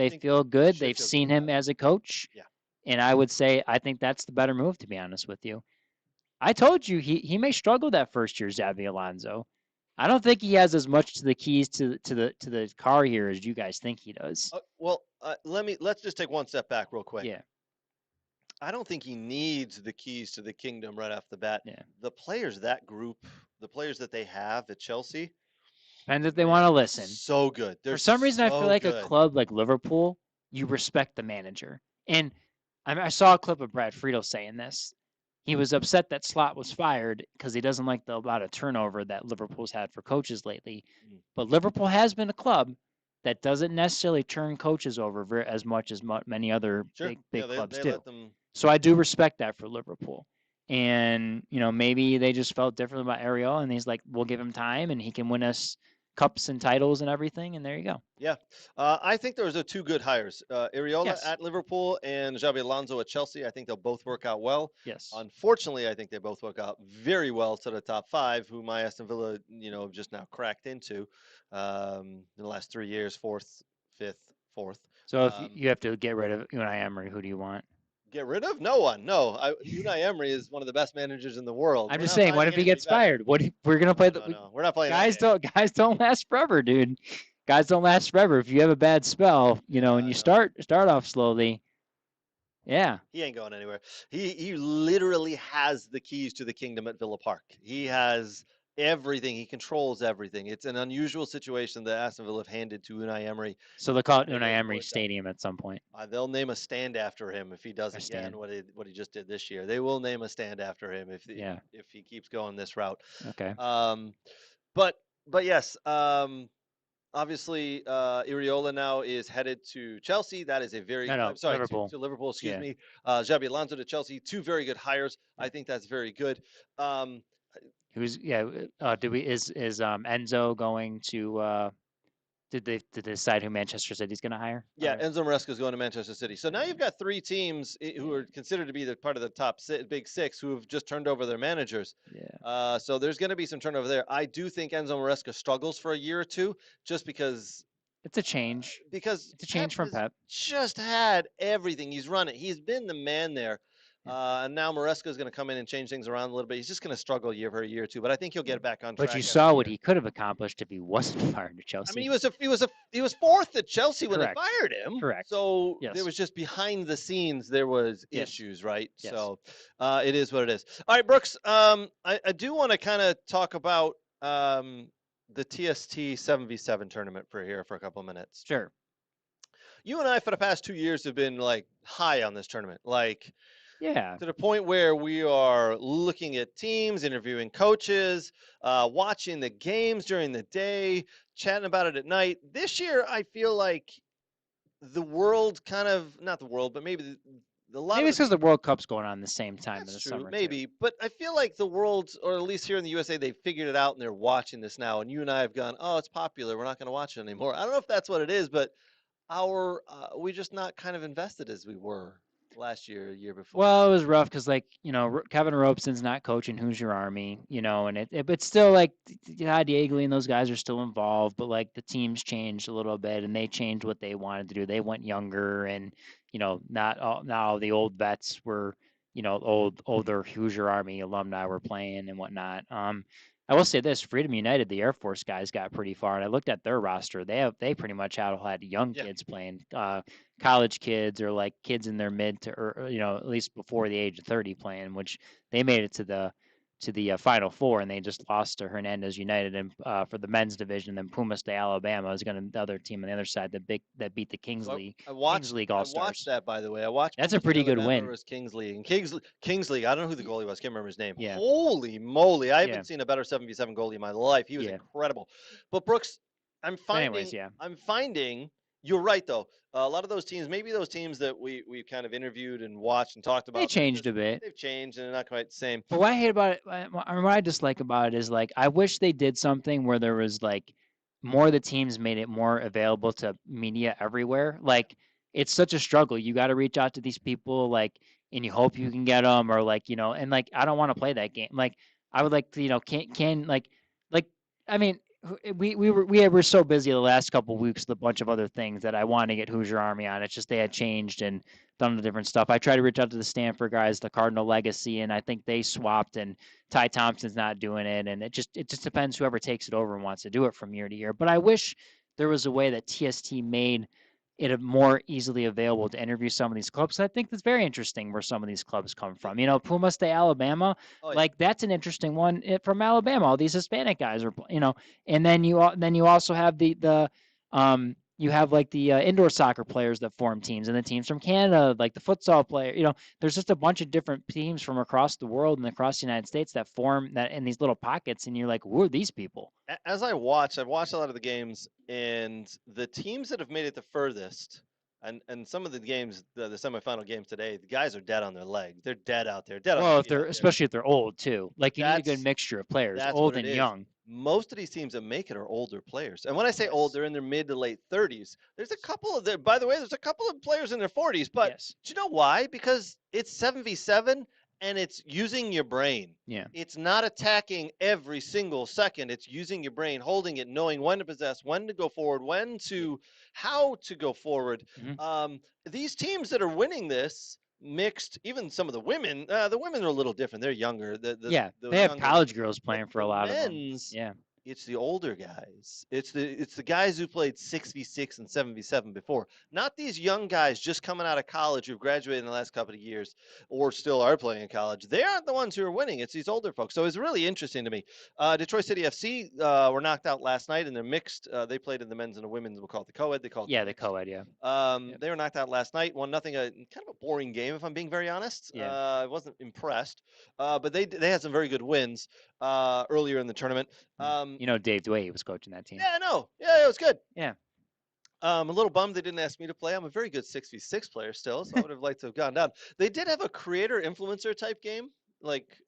good. They've seen him as a coach. Yeah. And I would say I think that's the better move, to be honest with you. I told you he may struggle that first year, Xabi Alonso. I don't think he has as much to the keys to the car here as you guys think he does. Let's just take one step back real quick. Yeah. I don't think he needs the keys to the kingdom right off the bat. Yeah. The players, that group, the players that they have at Chelsea. Depends if they want to listen. So good. For some reason, I feel like good. a club like Liverpool, you respect the manager. And I saw a clip of Brad Friedel saying this. He was upset that Slot was fired because he doesn't like the amount of turnover that Liverpool's had for coaches lately. But Liverpool has been a club that doesn't necessarily turn coaches over as much as many other big clubs do. So I do respect that for Liverpool. And, maybe they just felt differently about Areola, and he's like, we'll give him time, and he can win us cups and titles and everything, and there you go. Yeah. I think there was two good hires. Areola at Liverpool and Xabi Alonso at Chelsea. I think they'll both work out well. Yes. Unfortunately, I think they both work out very well to the top 5, who my Aston Villa, just now cracked into in the last 3 years, 4th, 5th, 4th. So if you have to get rid of Unai Emery, who do you want? Get rid of? No one. No. Unai Emery is one of the best managers in the world. I'm just saying, what if he gets fired? We're gonna play No, we're not playing. Guys don't last forever, dude. Guys don't last forever. If you have a bad spell, and you start off slowly. Yeah. He ain't going anywhere. He literally has the keys to the kingdom at Villa Park. He has everything. He controls everything. It's an unusual situation that Aston Villa have handed to Unai Emery. So they'll call it Unai Emery Stadium at some point. They'll name a stand after him if he does again what he just did this year. They will name a stand after him if he keeps going this route. Okay. But yes. Obviously, Areola now is headed to Chelsea. That is a very Liverpool. To Liverpool. Excuse me. Xabi Alonso to Chelsea. 2 very good hires. I think that's very good. Is Enzo going to? Did they decide who Manchester City's going to hire? Yeah, Enzo Maresca is going to Manchester City. So now you've got 3 teams who are considered to be part of the top big 6 who have just turned over their managers. Yeah. So there's going to be some turnover there. I do think Enzo Maresca struggles for a year or two just because. It's a change. Because it's a change from Pep. Just had everything. He's run it. He's been the man there. And now Maresca is going to come in and change things around a little bit. He's just going to struggle a year for a year or two, but I think he'll get back on track. But you saw what he could have accomplished if he wasn't fired at Chelsea. I mean, he was 4th at Chelsea when they fired him. Correct. So there was just behind the scenes there was issues, right? Yes. So it is what it is. All right, Brooks. I do want to kind of talk about the TST 7v7 tournament for a couple of minutes. Sure. You and I for the past 2 years have been like high on this tournament, Yeah. To the point where we are looking at teams, interviewing coaches, watching the games during the day, chatting about it at night. This year, I feel like the world not the world, but maybe maybe it's because the World Cup's going on the same time in the summer. Maybe, but I feel like the world, or at least here in the USA, they figured it out and they're watching this now. And you and I have gone, oh, it's popular. We're not going to watch it anymore. I don't know if that's what it is, but we're just not kind of invested as we were. last year before? Well, it was rough because, like, Kevin Robeson's not coaching Hoosier Army, and but still, like, Todd Yeagley and those guys are still involved, but, like, the team's changed a little bit, and they changed what they wanted to do. They went younger, and, not all, now the old vets were, older Hoosier Army alumni were playing and whatnot. I will say this: Freedom United, the Air Force guys got pretty far, and I looked at their roster. They pretty much had young Yeah. kids playing. College kids or like kids in their mid to or at least before the age of 30 playing, which they made it to the Final Four, and they just lost to Hernandez United and for the men's division. Then Pumas de Alabama is going to the other team on the other side that beat the Kings So League. I watched. Kings League I All-Stars. watched that, by the way. I watched. That's a Pumas de pretty good Alabama win. versus Kingsley and Kingsley. I don't know who the goalie was. Can't remember his name. Yeah. Holy moly! I Yeah. haven't seen a better 7v7 goalie in my life. He was Yeah. incredible. But Brooks, I'm finding. anyways, yeah. I'm finding. You're right though. A lot of those teams, maybe those teams that we kind of interviewed and watched and talked about, They changed a bit. They've changed and they're not quite the same. But what I hate about it, what I dislike about it is, like, I wish they did something where there was, like, more of the teams made it more available to media everywhere. Like, it's such a struggle. You got to reach out to these people, like, and you hope you can get them, or, like, and, like, I don't want to play that game. Like, I would like to, I mean, we were so busy the last couple of weeks with a bunch of other things that I wanted to get Hoosier Army on. It's just they had changed and done the different stuff. I tried to reach out to the Stanford guys, the Cardinal Legacy, and I think they swapped, and Ty Thompson's not doing it. And it just depends whoever takes it over and wants to do it from year to year. But I wish there was a way that TST made it more easily available to interview some of these clubs. I think that's very interesting where some of these clubs come from. Pumas de Alabama, like, that's an interesting one from Alabama. All these Hispanic guys are, and then you also have you have like the indoor soccer players that form teams, and the teams from Canada, like the futsal player. There's just a bunch of different teams from across the world and across the United States that form that in these little pockets, and you're like, who are these people? As I've watched a lot of the games, and the teams that have made it the furthest, and some of the games, the semifinal games today, the guys are dead on their legs. They're dead out there. Well, especially if they're old too. Like, you need a good mixture of players, old and young. Most of these teams that make it are older players. And when I say old, they're in their mid to late 30s. There's a couple of by the way, there's a couple of players in their 40s, but do you know why? Because it's 7v7 and it's using your brain. Yeah. It's not attacking every single second. It's using your brain, holding it, knowing when to possess, when to go forward, how to go forward. Mm-hmm. These teams that are winning this, mixed, even some of the women are a little different. They're younger. They have college girls playing for a lot of them. Yeah. It's the older guys. It's the guys who played 6v6 and 7v7 before. Not these young guys just coming out of college who've graduated in the last couple of years or still are playing in college. They aren't the ones who are winning. It's these older folks. So it's really interesting to me. Detroit City FC were knocked out last night, and they're mixed. They played in the men's and the women's. We'll call it the co-ed. They call it the co-ed. Yeah. They were knocked out last night. 1-0. Kind of a boring game, if I'm being very honest. Yeah. I wasn't impressed. But they had some very good wins earlier in the tournament. Dave Dway was coaching that team. Yeah, no. Yeah, it was good. Yeah. I'm a little bummed they didn't ask me to play. I'm a very good 6v6 player still, so I would have liked to have gone down. They did have a creator influencer type game. Like,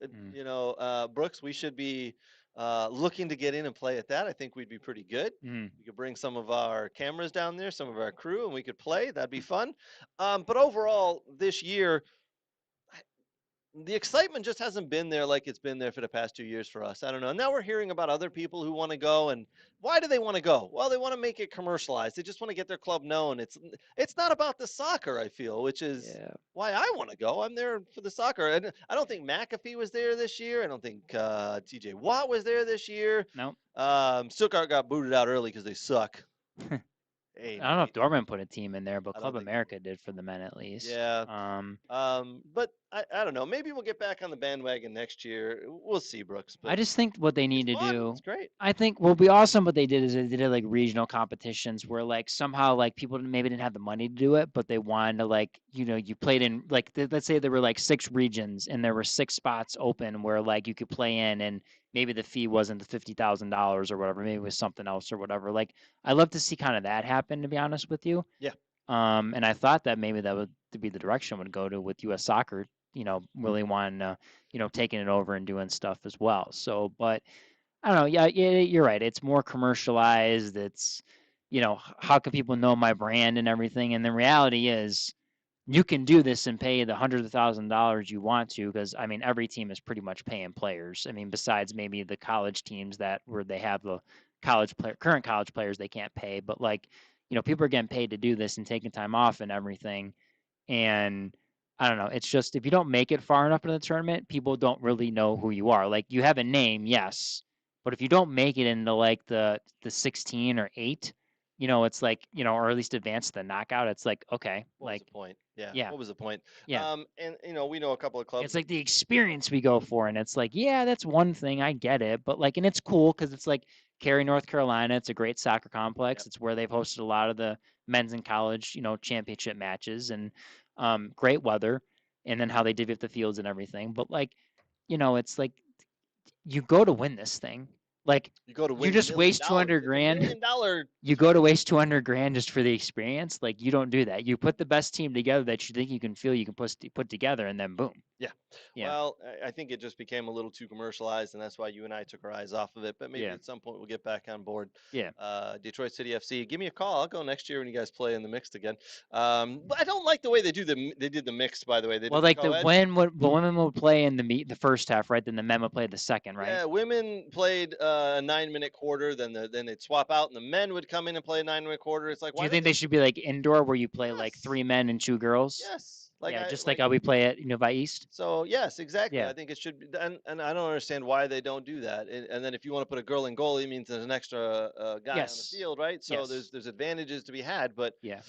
Brooks, we should be looking to get in and play at that. I think we'd be pretty good. We could bring some of our cameras down there, some of our crew, and we could play. That'd be fun. But overall, this year, the excitement just hasn't been there like it's been there for the past 2 years for us. I don't know. Now we're hearing about other people who want to go, and why do they want to go? Well, they want to make it commercialized. They just want to get their club known. It's not about the soccer, I feel, which is why I want to go. I'm there for the soccer. And I don't think McAfee was there this year. I don't think TJ Watt was there this year. No. Stuttgart got booted out early because they suck. I don't know if Dortmund put a team in there, but Club America did for the men at least. Yeah. But I don't know. Maybe we'll get back on the bandwagon next year. We'll see, Brooks. I just think what they need to do. It's great. I think what will be awesome. What they did is they did like regional competitions where like somehow like people maybe didn't have the money to do it, but they wanted to like you played in like let's say there were like 6 regions and there were 6 spots open where like you could play in, and maybe the fee wasn't the $50,000 or whatever. Maybe it was something else or whatever. Like, I love to see kind of that happen, to be honest with you. Yeah. And I thought that maybe that would be the direction it would go to with U.S. Soccer, really wanting, taking it over and doing stuff as well. So, but I don't know. Yeah, you're right. It's more commercialized. It's, how can people know my brand and everything? And the reality is, you can do this and pay the hundreds of $1,000s you want to, because I mean every team is pretty much paying players. I mean, besides maybe the college teams where they have the current college players they can't pay, but like, people are getting paid to do this and taking time off and everything. And I don't know, it's just if you don't make it far enough in the tournament, people don't really know who you are. Like, you have a name, yes, but if you don't make it into like the 16 or 8, it's like, or at least advance to the knockout, it's like, okay, What was like, the point? Yeah. yeah. What was the point? Yeah. And we know a couple of clubs. It's like the experience we go for, and it's like, yeah, that's one thing, I get it, but like, and it's cool because it's like Cary, North Carolina. It's a great soccer complex. Yep. It's where they've hosted a lot of the men's and college, championship matches, and great weather, and then how they divvy up the fields and everything. But like, it's like you go to win this thing. Like, You go to win. you just waste $200 grand. $1 million. You go to waste $200 grand just for the experience. Like, you don't do that. You put the best team together that you think you can put together, and then boom. Yeah. Yeah. Well, I think it just became a little too commercialized, and that's why you and I took our eyes off of it. But maybe Yeah. at some point we'll get back on board. Yeah. Detroit City FC, give me a call. I'll go next year when you guys play in the mixed again. But I don't like the way they did the mixed. By the way, they Well, did like the co-ed. women would play in the first half, right? Then the men would play the second, right? Yeah, women played a 9-minute quarter. Then they'd swap out, and the men would come in and play a 9-minute quarter. It's like, Do why you don't think they should be like indoor, where you play like Yes. 3 men and 2 girls? Yes. Yeah, just like how we play at Nova East. So yes, exactly. Yeah. I think it should be, and I don't understand why they don't do that. And then if you want to put a girl in goalie, it means there's an extra guy Yes. on the field, right? So Yes. there's advantages to be had. But Yeah.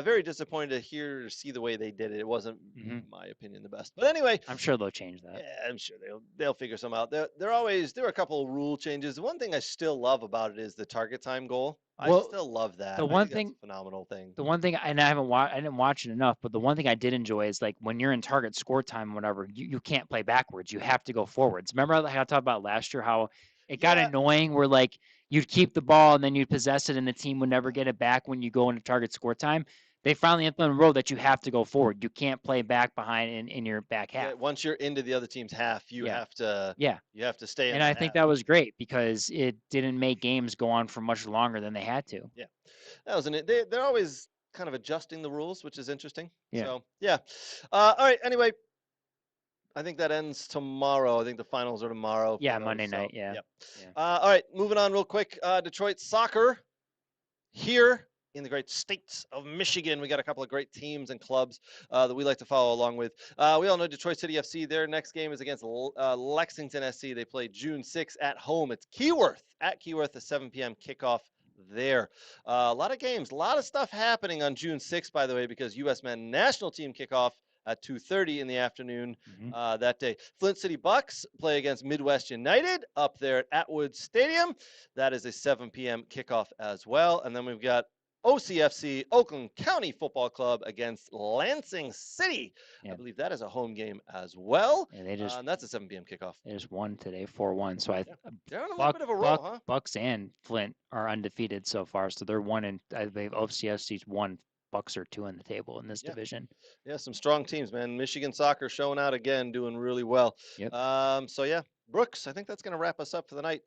very disappointed to see the way they did it. It wasn't, Mhm. in my opinion, the best. But anyway, I'm sure they'll change that. yeah, I'm sure they'll figure some out. There are a couple of rule changes. One thing I still love about it is the target time goal. Well, I still love that. the I one think that's thing- a phenomenal thing. The one thing, and I didn't watch it enough, but the one thing I did enjoy is like when you're in target score time, or whatever, you can't play backwards. You have to go forwards. Remember how I talked about last year, how it got Yeah. annoying where like you'd keep the ball and then you'd possess it and the team would never get it back when you go into target score time. They finally implemented a rule that you have to go forward. You can't play back behind in your back half. Yeah, once you're into the other team's half, you Yeah. have to Yeah. you have to stay in And that I think half. that was great because it didn't make games go on for much longer than they had to. That was they're always kind of adjusting the rules, which is interesting. Yeah. So yeah. All right. Anyway, I think that ends tomorrow. I think the finals are tomorrow. Yeah, for those, Monday so, night, yeah. Yep. Yeah. All right. Moving on real quick. Detroit soccer here in the great state of Michigan. We got a couple of great teams and clubs that we like to follow along with. We all know Detroit City FC. Their next game is against Lexington SC. They play June 6th at home. It's at Keyworth, a 7 p.m. kickoff there. A lot of games, a lot of stuff happening on June 6th, by the way, because USMNT national team kickoff at 2:30 in the afternoon that day. Flint City Bucks play against Midwest United up there at Atwood Stadium. That is a 7 p.m. kickoff as well. And then we've got OCFC, Oakland County Football Club against Lansing City. Yeah. I believe that is a home game as well. Yeah, they just and that's a 7 p.m. kickoff. they just won today, 4-1. So They're on a little bit of a roll, huh? Bucks and Flint are undefeated so far. So they're 1, and I believe OCFC's 1. Bucks are 2 on the table in this division. Yeah, some strong teams, man. Michigan soccer showing out again, doing really well. Yep. So yeah, Brooks, I think that's going to wrap us up for the night.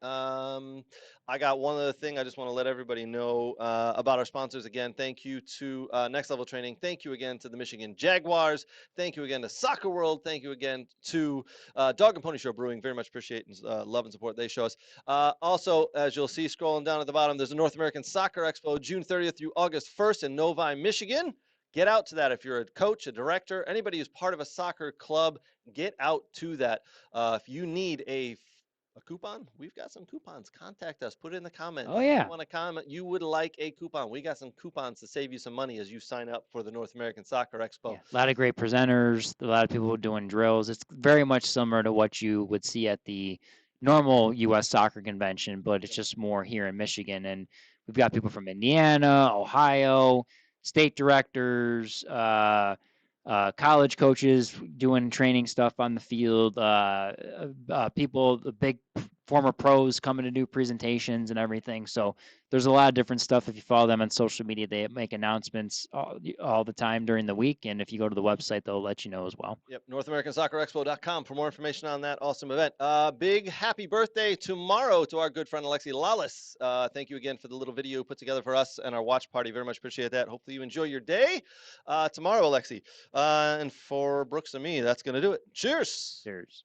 I got one other thing I just want to let everybody know about our sponsors. Again, thank you to Next Level Training. Thank you again to the Michigan Jaguars. Thank you again to Soccer World. Thank you again to Dog and Pony Show Brewing. Very much appreciate and love and support they show us. Also, as you'll see scrolling down at the bottom, there's a North American Soccer Expo June 30th through August 1st in Novi, Michigan. Get out to that. If you're a coach, a director, anybody who's part of a soccer club, get out to that. If you need a coupon, we've got some coupons. Contact us. Put it in the comments. Oh, yeah. If you want to comment, you would like a coupon. We got some coupons to save you some money as you sign up for the North American Soccer Expo. Yeah, a lot of great presenters, a lot of people doing drills. It's very much similar to what you would see at the normal U.S. soccer convention, but it's just more here in Michigan. And we've got people from Indiana, Ohio, state directors, college coaches doing training stuff on the field, people, the big former pros coming to do presentations and everything. So there's a lot of different stuff. If you follow them on social media, they make announcements all the time during the week. And if you go to the website, they'll let you know as well. Yep, NorthAmericanSoccerExpo.com for more information on that awesome event. Big happy birthday tomorrow to our good friend Alexi Lawless. Thank you again for the little video put together for us and our watch party. Very much appreciate that. Hopefully you enjoy your day tomorrow, Alexi. And for Brooks and me, that's going to do it. Cheers. Cheers.